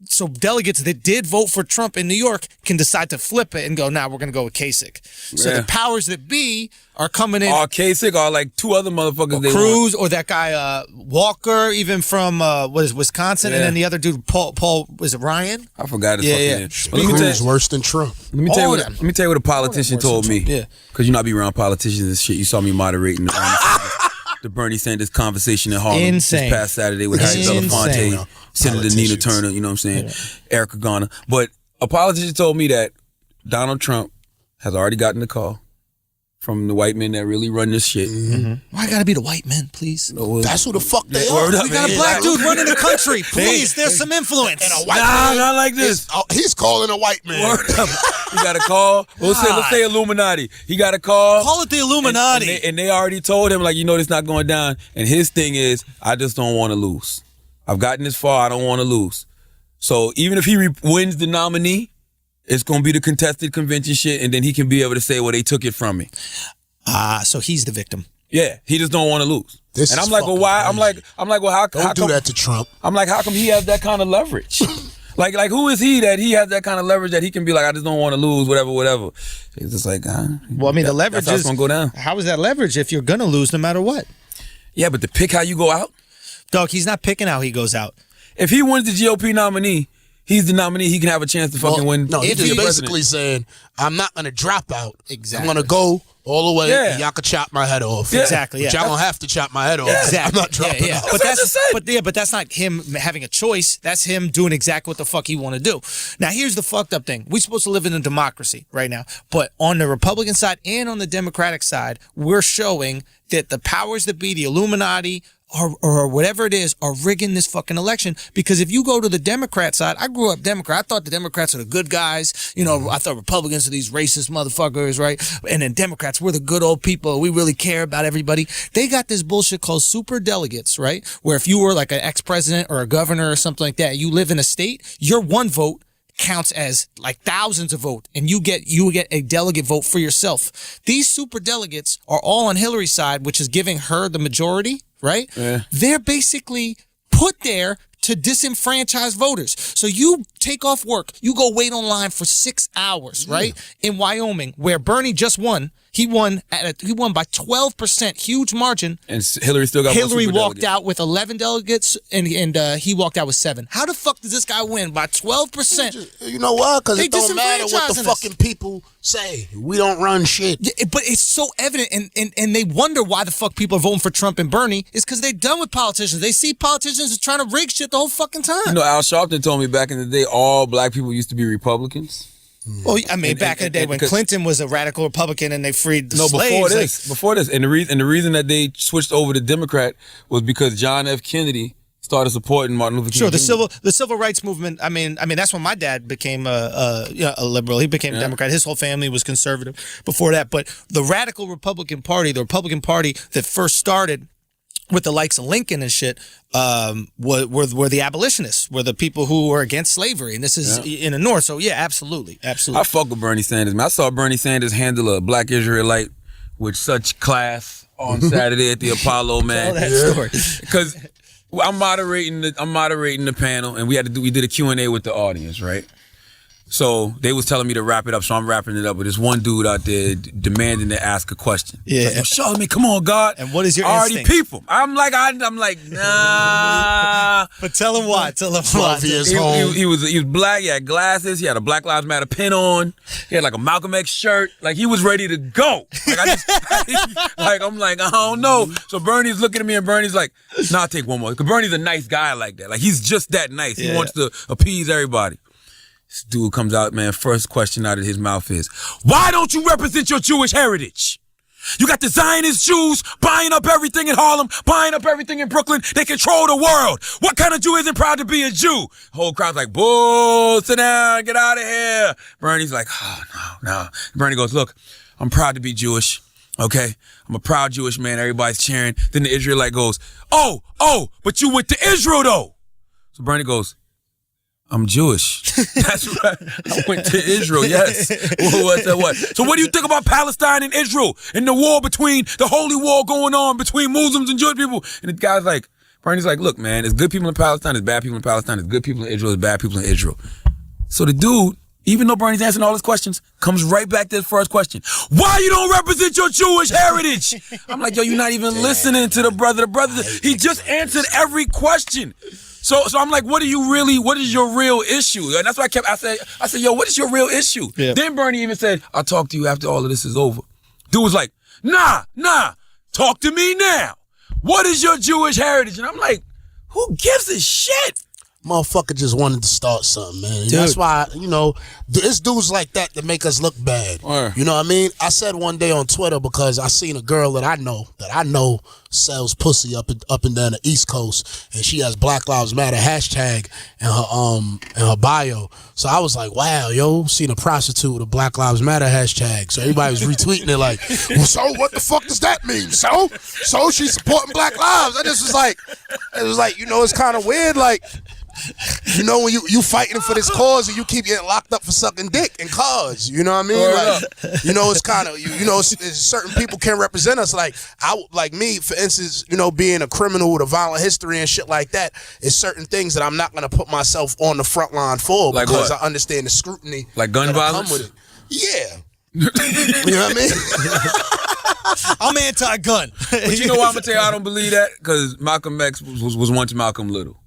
So delegates that did vote for Trump in New York can decide to flip it and go, nah, we're going to go with Kasich. So the powers that be are coming in. Or Kasich or like two other motherfuckers. Or Cruz or that guy Walker, even from Wisconsin, and then the other dude, Paul, was it Ryan? I forgot his fucking name. Cruz worse than Trump. Let me tell you what a politician told me. Yeah. Because you know I be around politicians and shit. You saw me moderating the Bernie Sanders conversation in Harlem this past Saturday with Harry Belafonte, Senator Nina Turner, you know what I'm saying, Erica Garner. But a politician told me that Donald Trump has already gotten the call from the white men that really run this shit. Why gotta be the white men, please? That's who the fuck they are. We got a black dude running the country. Please, there's some influence. And a white man, not like this. He's calling a white man. He got a call. Let's say Illuminati. He got a call. Call it the Illuminati. And they already told him, like, you know, it's not going down. And his thing is, I just don't want to lose. I've gotten this far. I don't want to lose. So even if he wins the nominee, it's going to be the contested convention shit, and then he can be able to say, well, they took it from me. So he's the victim. Yeah, he just don't want to lose. And I'm like, well, why? Crazy. I'm like, well, how don't do come that to Trump? I'm like, how come he has that kind of leverage? like who is he that he has that kind of leverage that he can be like, I just don't want to lose, whatever. It's just like, well, I mean, the leverage that's how it's gonna go down. How is that leverage if you're gonna lose no matter what? Yeah, but to pick how you go out, dog, he's not picking how he goes out. If he wins the GOP nominee, he's the nominee. He can have a chance to fucking win. No, he's basically saying, I'm not going to drop out. Exactly. I'm going to go all the way. Yeah. And y'all can chop my head off. Yeah. Exactly. But y'all going to have to chop my head off. Exactly. I'm not dropping out. But that's not him having a choice. That's him doing exactly what the fuck he want to do. Now, here's the fucked up thing. We're supposed to live in a democracy right now. But on the Republican side and on the Democratic side, we're showing that the powers that be, the Illuminati, or whatever it is, are rigging this fucking election. Because if you go to the Democrat side, I grew up Democrat. I thought the Democrats are the good guys. You know, I thought Republicans are these racist motherfuckers, right? And then Democrats, we're the good old people. We really care about everybody. They got this bullshit called super delegates, right? Where if you were like an ex-president or a governor or something like that, you live in a state, your one vote counts as like thousands of votes, and you get a delegate vote for yourself. These super delegates are all on Hillary's side, which is giving her the majority, right? Yeah. They're basically put there to disenfranchise voters. So you take off work, you go wait online for 6 hours, right? In Wyoming, where Bernie just won. He won by 12%, huge margin. And Hillary still got Hillary walked out with 11 delegates, and he walked out with 7. How the fuck does this guy win by 12%? You know why? Because it don't matter what the fucking people say. We don't run shit. Yeah, but it's so evident, and they wonder why the fuck people are voting for Trump and Bernie. It's because they're done with politicians. They see politicians as trying to rig shit the whole fucking time. You know, Al Sharpton told me back in the day, all black people used to be Republicans. Well, I mean, back in the day when Clinton was a radical Republican and they freed the slaves. Before this, and the reason that they switched over to Democrat was because John F. Kennedy started supporting Martin Luther King. Sure, the civil rights movement. I mean, that's when my dad became a liberal. He became a Democrat. His whole family was conservative before that. But the radical Republican Party, the Republican Party that first started with the likes of Lincoln and shit, were the abolitionists, were the people who were against slavery, and this is in the North. So yeah, absolutely. I fuck with Bernie Sanders, man. I saw Bernie Sanders handle a black Israelite with such class on Saturday at the Apollo, man. Tell that story. Because I'm moderating the panel, and we did a Q&A with the audience, right? So they was telling me to wrap it up, so I'm wrapping it up. But there's one dude out there demanding to ask a question. Yeah. Like, well, show me, come on, God. And what is your I already instinct? peep him. I'm like, nah. But tell him why. Tell him 12 why. years He old. was black. He had glasses. He had a Black Lives Matter pin on. He had like a Malcolm X shirt. Like he was ready to go. Like I'm like, I don't know. So Bernie's looking at me, and Bernie's like, nah, I'll take one more. Because Bernie's a nice guy like that. Like he's just that nice. He wants to appease everybody. This dude comes out, man, first question out of his mouth is, why don't you represent your Jewish heritage? You got the Zionist Jews buying up everything in Harlem, buying up everything in Brooklyn. They control the world. What kind of Jew isn't proud to be a Jew? The whole crowd's like, boo, sit down, get out of here. Bernie's like, oh, no. Bernie goes, look, I'm proud to be Jewish, okay? I'm a proud Jewish man. Everybody's cheering. Then the Israelite goes, oh, but you went to Israel, though. So Bernie goes, I'm Jewish. That's right. I went to Israel, yes. What? So what do you think about Palestine and Israel and the war between, the holy war going on between Muslims and Jewish people? And the guy's like, Bernie's like, look, man, there's good people in Palestine, there's bad people in Palestine, there's good people in Israel, there's bad people in Israel. So the dude, even though Bernie's answering all his questions, comes right back to his first question. Why you don't represent your Jewish heritage? I'm like, yo, you're not even listening to the brother. He just answered every question. So I'm like, what is your real issue? And that's why I said, yo, what is your real issue? Yeah. Then Bernie even said, I'll talk to you after all of this is over. Dude was like, nah, talk to me now. What is your Jewish heritage? And I'm like, who gives a shit? Motherfucker just wanted to start something, man. And that's why, it's dudes like that make us look bad. You know what I mean? I said one day on Twitter because I seen a girl that I know sells pussy up and down the East Coast, and she has Black Lives Matter hashtag in her bio. So I was like, wow, yo, seen a prostitute with a Black Lives Matter hashtag. So everybody was retweeting it like, well, so what the fuck does that mean? So she's supporting Black Lives. I just was like, it's kind of weird, like, when you fighting for this cause and you keep getting locked up for sucking dick in cars, you know what I mean? It's kind of, certain people can represent us. Like me, for instance, being a criminal with a violent history and shit like that, is certain things that I'm not going to put myself on the front line for because I understand the scrutiny. Like gun violence? Come with it. Yeah. You know what I mean? I'm anti-gun. But you know why I'm going to tell you I don't believe that? Because Malcolm X was once Malcolm Little.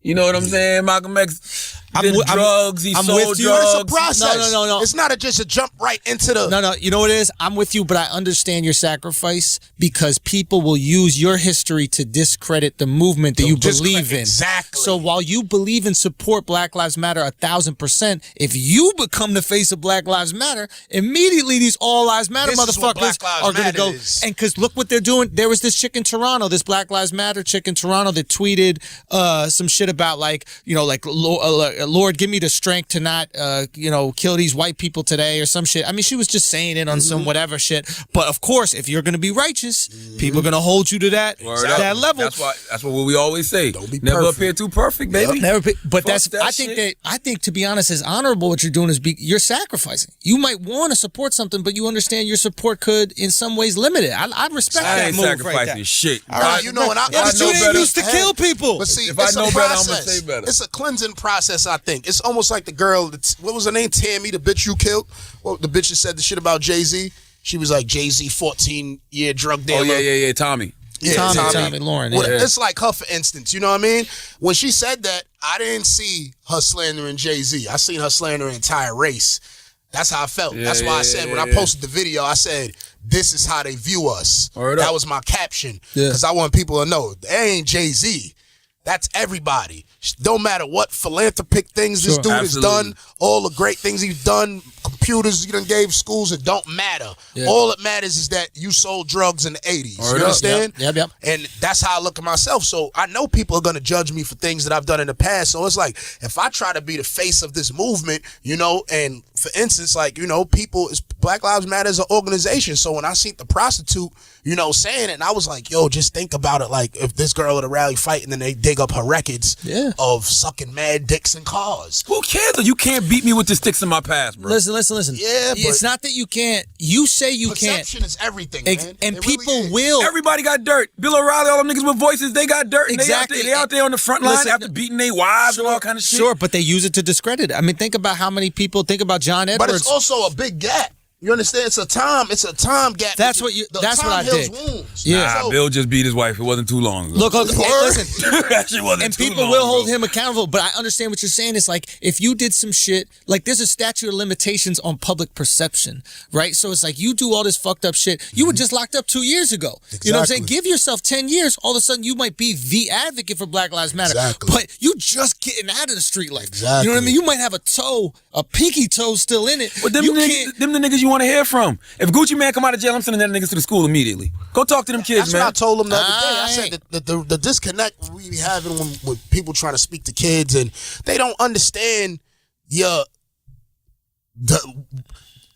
You know what I'm saying? Malcolm X did drugs. He sold drugs. It's a process. No. It's not just a jump right into the... No. You know what it is? I'm with you, but I understand your sacrifice because people will use your history to discredit the movement that you believe in. Exactly. So while you believe and support Black Lives Matter 1,000%, if you become the face of Black Lives Matter, immediately these All Lives Matter motherfuckers are going to go... And because look what they're doing. There was this chick in Toronto, this Black Lives Matter chick in Toronto that tweeted some shit about Lord, give me the strength to not, kill these white people today or some shit. I mean, she was just saying it on some whatever shit. But of course, if you're going to be righteous, people are going to hold you to that level. That's what we always say. Don't be never perfect. appear too perfect, baby. But I think to be honest, as honorable what you're doing is you're sacrificing. You might want to support something, but you understand your support could in some ways limit it. I respect that ain't move sacrificing right there. Shit. All right, and you didn't used to kill people. But see, if I know better, I'm gonna say better. It's a cleansing process, I think. It's almost like the girl, what was her name? Tammy, the bitch you killed? Well, the bitch that said the shit about Jay-Z. She was like, Jay-Z, 14-year drug dealer. Oh, yeah, Tommy. Yeah, Tommy Lauren. Well, it's like her, for instance. You know what I mean? When she said that, I didn't see her slandering Jay-Z. I seen her slandering the entire race. That's how I felt. That's why I said, when I posted the video, I said, this is how they view us. That was my caption. Because I want people to know, they ain't Jay-Z. That's everybody. Don't matter what philanthropic things this dude has done, all the great things he's done, computers he done gave schools, it don't matter. All that matters is that you sold drugs in the 80s. You understand? Yep. And that's how I look at myself. So I know people are going to judge me for things that I've done in the past. So it's like, if I try to be the face of this movement, and for instance, like, you know, Black Lives Matter is an organization. So when I seen the prostitute, you know, saying it, and I was like, yo, just think about it. Like, if this girl at a rally fighting and they dig up her records of sucking mad dicks in cars. Who cares? You can't beat me with the sticks in my past, bro. Listen. Yeah, but it's not that you can't. You say you can't. Perception is everything, man. And It people really is. will. Everybody got dirt. Bill O'Reilly, all them niggas with voices, they got dirt. And Exactly. They out there on the front line after beating their wives and all kind of shit. Sure, but they use it to discredit it. I mean, think about how many people think about John Edwards. But it's also a big gap. You understand? It's a time gap. That's what I dig. Wounds. Yeah. Nah, Bill just beat his wife. It wasn't too long ago. Look, listen. That shit wasn't And too people long will ago. hold him accountable, but I understand what you're saying. It's like, if you did some shit, like there's a statute of limitations on public perception, right? So it's like, you do all this fucked up shit. You were just locked up 2 years ago. Exactly. You know what I'm saying? Give yourself 10 years. All of a sudden, you might be the advocate for Black Lives Matter. Exactly. But you just getting out of the street life. Exactly. You know what I mean? You might have a pinky toe still in it. But them the niggas you want to hear from. If Gucci Man come out of jail, I'm sending that niggas to the school immediately. Go talk to them kids, That's man. what I told them the other day. I said that the disconnect we be having with people trying to speak to kids, and they don't understand they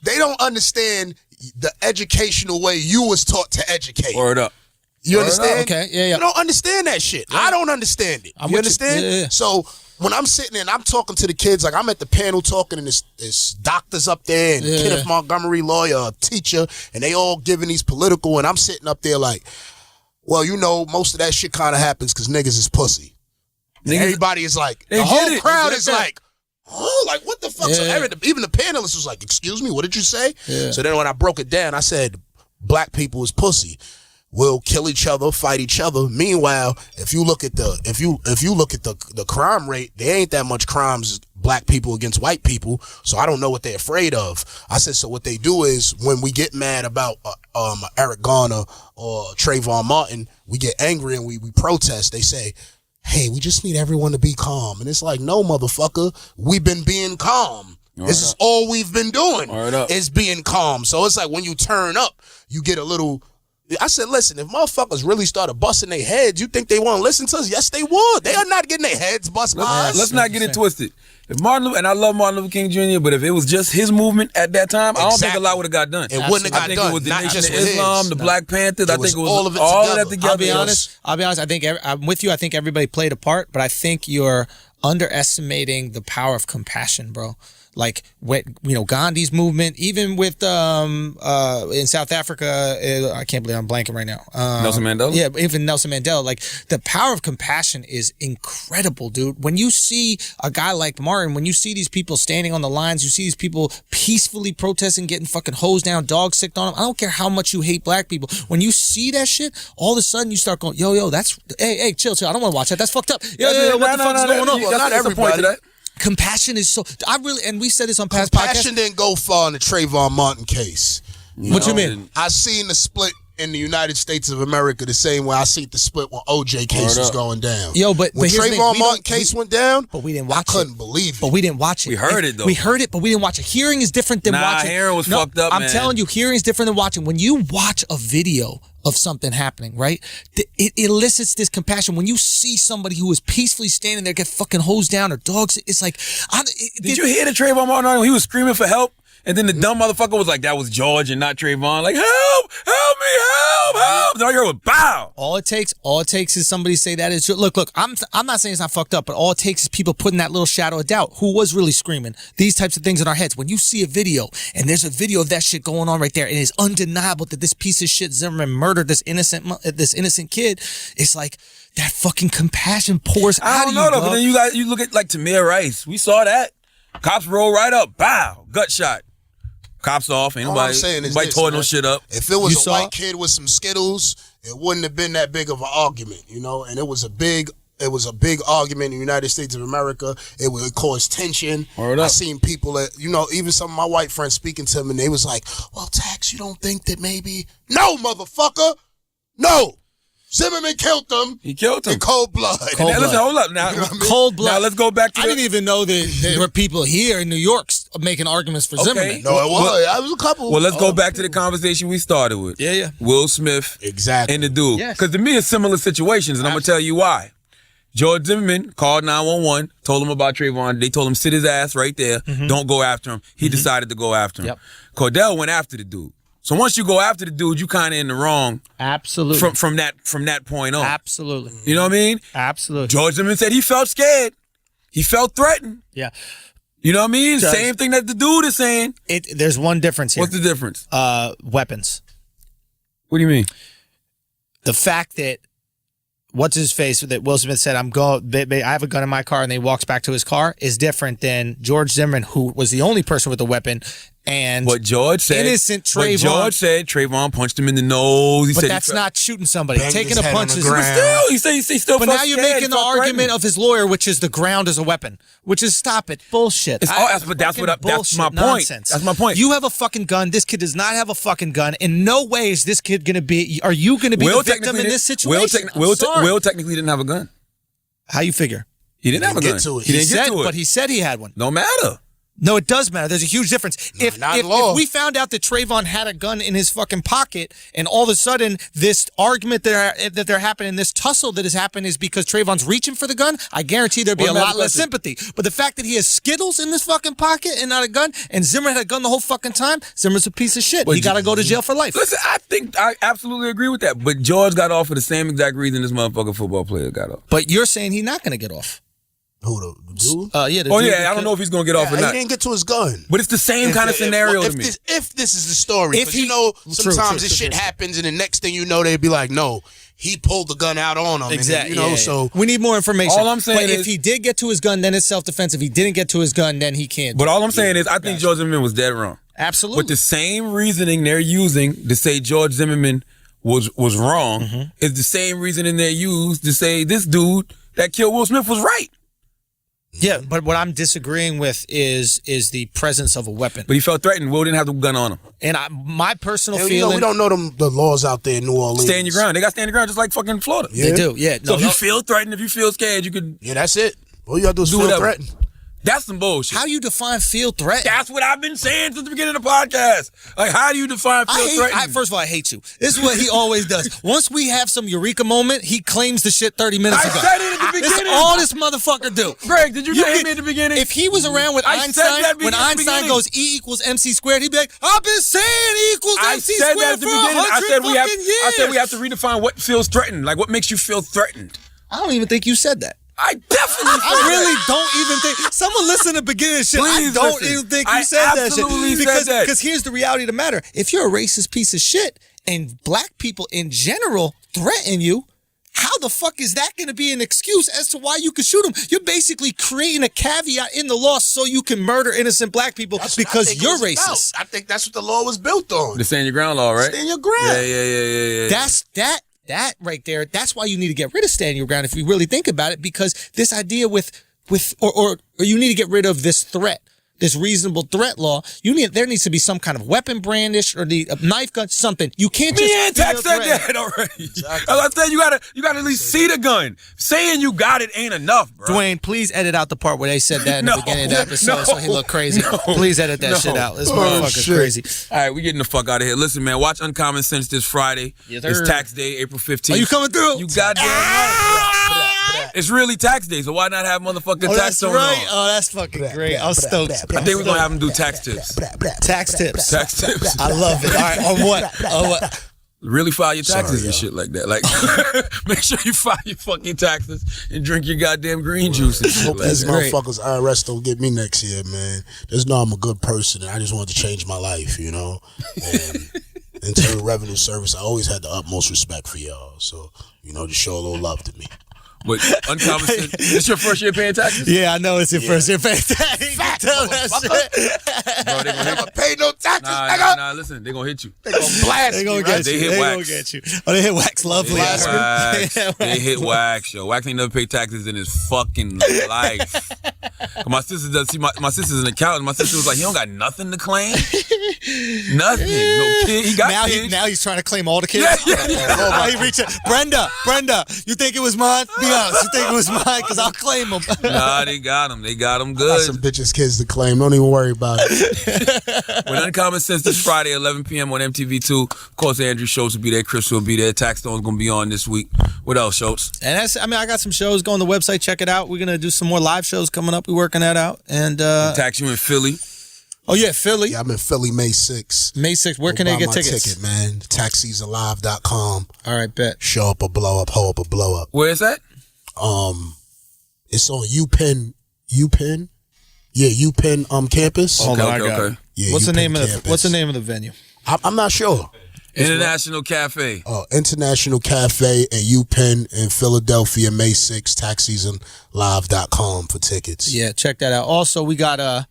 don't understand the educational way you was taught to educate. Word up. You understand? Okay, yeah. You don't understand that shit. I don't understand it. You understand? Yeah. So when I'm sitting there and I'm talking to the kids, like I'm at the panel talking, and there's doctors up there, and Kenneth Montgomery, lawyer, a teacher, and they all giving these political, and I'm sitting up there like, well, you know, most of that shit kind of happens because niggas is pussy. And everybody is like, the whole crowd is like, oh, like what the fuck? So even the panelists was like, excuse me, what did you say? Yeah. So then when I broke it down, I said, black people is pussy. We'll kill each other, fight each other. Meanwhile, if you look at the crime rate, there ain't that much crimes black people against white people. So I don't know what they're afraid of. I said, so what they do is when we get mad about Eric Garner or Trayvon Martin, we get angry and we protest. They say, hey, we just need everyone to be calm. And it's like, no, motherfucker, we've been being calm. This is all we've been doing is being calm. So it's like when you turn up, you get a little. I said, listen, if motherfuckers really started busting their heads, you think they want to listen to us? Yes, they would. They are not getting their heads busted by us. Let's not get it twisted. If and I love Martin Luther King Jr., but if it was just his movement at that time, I don't think a lot would have got done. It wouldn't have got done. I think it was the Not Nation just of Islam, the Black Panthers. I think it was all of it that together. I'll be honest. I think I'm with you. I think everybody played a part, but I think you're underestimating the power of compassion, bro. Like, Gandhi's movement, even with in South Africa, I can't believe I'm blanking right now. Nelson Mandela? Yeah, even Nelson Mandela. Like, the power of compassion is incredible, dude. When you see a guy like Martin, when you see these people standing on the lines, you see these people peacefully protesting, getting fucking hosed down, dogs sicked on them. I don't care how much you hate black people. When you see that shit, all of a sudden you start going, yo, that's, hey, chill. I don't want to watch that. That's fucked up. Yo, what the fuck is going on? Well, not everybody. Compassion is so. And we said this on past Compassion podcasts. didn't go far in the Trayvon Martin case. What you mean? I seen the split in the United States of America the same way I seen the split when OJ case was going down. Yo, but when Trayvon Martin case went down, but we didn't watch it. I couldn't believe it. But we didn't watch it. We heard it though. We heard it, but we didn't watch it. Hearing is different than watching. Hearing was fucked up. I'm telling you, hearing is different than watching. When you watch a video of something happening, right? It elicits this compassion. When you see somebody who is peacefully standing there get fucking hosed down or dogs, it's like. Did you hear the Trayvon Martin? He was screaming for help, and then the dumb motherfucker was like, "That was George and not Trayvon." Like, help me, help! And all you heard was bow. All it takes is somebody say that is look. I'm not saying it's not fucked up, but all it takes is people putting that little shadow of doubt. Who was really screaming? These types of things in our heads. When you see a video and there's a video of that shit going on right there, and it's undeniable that this piece of shit Zimmerman murdered this innocent kid. It's like that fucking compassion pours out of you. I don't know though, but then you look at like Tamir Rice. We saw that. Cops roll right up, bow, gut shot. Cops off. Ain't nobody tore no shit up. If it was a white kid with some Skittles, it wouldn't have been that big of an argument, And it was a big argument in the United States of America. It would cause tension. I seen people even some of my white friends speaking to him, and they was like, well, Tax, you don't think that maybe? No, motherfucker. No. Zimmerman killed them. He killed him in cold blood. Listen, hold up now. Cold blood. Now let's go back to. I didn't even know that there were people here in New York making arguments for Zimmerman. No, it was a couple. Well, let's go back to the conversation we started with. Yeah. Will Smith, exactly, and the dude. Yes. Because to me, it's similar situations, and I'm gonna tell you why. George Zimmerman called 911, told him about Trayvon. They told him sit his ass right there. Don't go after him. He decided to go after him. Yep. Cordell went after the dude. So once you go after the dude, you kind of in the wrong. Absolutely. From that point on. Absolutely. You know what I mean? Absolutely. George Zimmerman said he felt scared. He felt threatened. Yeah. You know what I mean? Same thing that the dude is saying. There's one difference here. What's the difference? Weapons. What do you mean? The fact that what's his face that Will Smith said, I have a gun in my car, and then he walks back to his car is different than George Zimmerman, who was the only person with a weapon. And what George said, innocent Trayvon. What George said, Trayvon punched him in the nose. But that's not shooting somebody. Taking a punch is still. He still. But now you're making the argument of his lawyer, which is the ground is a weapon, which is stop it bullshit. That's my point. That's my point. You have a fucking gun. This kid does not have a fucking gun. In no way is this kid gonna be. Are you gonna be the victim in this situation? Will technically didn't have a gun. How you figure? He didn't have a gun. He didn't get to it. But he said he had one. No matter. No, it does matter. There's a huge difference. If we found out that Trayvon had a gun in his fucking pocket, and all of a sudden this argument that they're happening, this tussle that has happened is because Trayvon's reaching for the gun, I guarantee there'd be a lot less sympathy. But the fact that he has Skittles in this fucking pocket and not a gun, and Zimmer had a gun the whole fucking time, Zimmer's a piece of shit. He got to go to jail for life. Listen, I absolutely agree with that. But George got off for the same exact reason this motherfucking football player got off. But you're saying he's not going to get off. Who, the dude? I don't know if he's going to get off or not. He didn't get to his gun. But it's the same kind of scenario to me. If this is the story, because sometimes this shit happens, and the next thing you know, they'd be like, no, he pulled the gun out on him. Exactly. And, so we need more information. All I'm saying is, if he did get to his gun, then it's self-defense. If he didn't get to his gun, then he can't. But all I'm saying is, I think George Zimmerman was dead wrong. Absolutely. But the same reasoning they're using to say George Zimmerman was wrong is the same reasoning they used to say this dude that killed Will Smith was right. Yeah, but what I'm disagreeing with is the presence of a weapon. But he felt threatened. Will didn't have the gun on him. And my personal feeling... we don't know the laws out there in New Orleans. Stand your ground. They got stand your ground just like fucking Florida. Yeah. They do, yeah. So if you feel threatened, if you feel scared, you could... Yeah, that's it. All you got to do is feel threatened. That's some bullshit. How you define feel threatened? That's what I've been saying since the beginning of the podcast. Like, how do you define feel threatened? First of all, I hate you. This is what he always does. Once we have some eureka moment, he claims the shit 30 minutes ago. I said it at the beginning. This is all this motherfucker do. Greg, did you hear me at the beginning? If he was around with Einstein, when Einstein goes E equals MC squared, he'd be like, I've been saying E equals MC squared for 100 fucking years. I said we have to redefine what feels threatened. Like, what makes you feel threatened? I don't even think you said that. I definitely said I really don't even think. Someone listen to the beginning of shit. Please I don't listen. even think you said that shit. Said that. Because here's the reality of the matter. If you're a racist piece of shit and black people in general threaten you, how the fuck is that going to be an excuse as to why you could shoot them? You're basically creating a caveat in the law so you can murder innocent black people because you're racist. I think that's what the law was built on. The stand your ground law, right? Stand your ground. Yeah. That's that right there. That's why you need to get rid of standing your ground if you really think about it, because this idea or you need to get rid of this threat. This reasonable threat law, there needs to be some kind of weapon brandish or the knife gun, something. You can't just. Me and Tax said that already. Exactly. As I said, you gotta at least see the gun. Saying you got it ain't enough, bro. Dwayne, please edit out the part where they said that in the beginning of the episode so he looked crazy. Please edit that shit out. This motherfucker's crazy. All right, we getting the fuck out of here. Listen, man, watch Uncommon Sense this Friday. Yes, it's tax day, April 15th. Are you coming through? You goddamn right. It's really tax day, so why not have motherfucking Taxstone on? Oh, that's fucking great. I'm stoked. I think we're gonna have them do tax tips. Tax tips. Tax tips. I love it. All right, on what? Really file your taxes and shit like that. Like, make sure you file your fucking taxes and drink your goddamn green juice and shit hope like these that. motherfuckers IRS don't get me next year, man. Just know I'm a good person and I just wanted to change my life, you know? And Internal Revenue Service, I always had the utmost respect for y'all. So, just show a little love to me. But Uncommon Sense, it's your first year paying taxes? Yeah, I know it's your first year paying taxes. Fact, tell that shit. Bro, they gonna hit you. Pay no taxes, Nah, listen, they gonna hit you. They gonna blast They gonna me, get right? you. They hit wax. Gonna get you. Oh, they hit wax. Lovely. They hit wax, yo. Wax ain't never paid taxes in his fucking life. My sister does. See, my sister's an accountant. My sister was like, he don't got nothing to claim. Nothing. No kid. He got kids. Now he's trying to claim all the kids. Yeah. He reached out. Brenda, you think it was mine? Be else? You think it was mine? Because I'll claim them. Nah, they got them. They got them good. Got some bitches' kids to claim. Don't even worry about it. With Uncommon Sense this Friday, 11 p.m. on MTV2. Of course, Andrew Schultz will be there. Chris will be there. Taxstone's going to be on this week. What else, Schultz? And I got some shows. Go on the website, check it out. We're going to do some more live shows coming up. We're working that out. And Tax, you in Philly? Oh, yeah, Philly. Yeah, I'm in Philly May 6th. May 6th. Where can they get tickets? Ticket, man. Taxseasonlive.com. All right, bet. Show up or blow up, hoe up or blow up. Where is that? It's on UPenn. Yeah, UPenn campus. Okay. Yeah, What's the UPenn name campus. of What's the name of the venue? I'm not sure. International Cafe. International Cafe at UPenn in Philadelphia, May 6th, taxseasonlive.com for tickets. Yeah, check that out. Also, we got a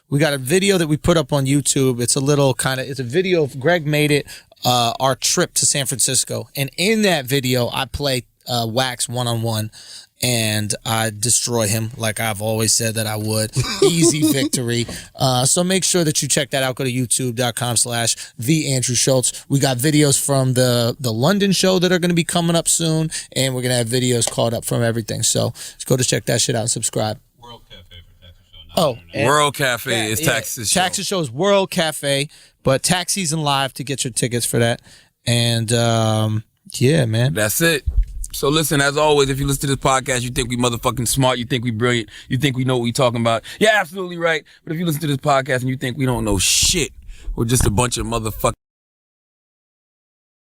video that we put up on YouTube. It's a video of Greg made it, our trip to San Francisco. And in that video, I play Wax one-on-one. And I destroy him like I've always said that I would. Easy victory. So make sure that you check that out. Go to youtube.com/TheAndrewSchultz. We got videos from the London show that are going to be coming up soon. And we're going to have videos caught up from everything. So just go to check that shit out and subscribe. World Cafe for Taxi Show. World Cafe is Tax's show. Tax's show is World Cafe, but Tax Season Live to get your tickets for that. And yeah, man. That's it. So listen, as always, if you listen to this podcast, you think we motherfucking smart, you think we brilliant, you think we know what we talking about. You're absolutely right. But if you listen to this podcast and you think we don't know shit, we're just a bunch of motherfucking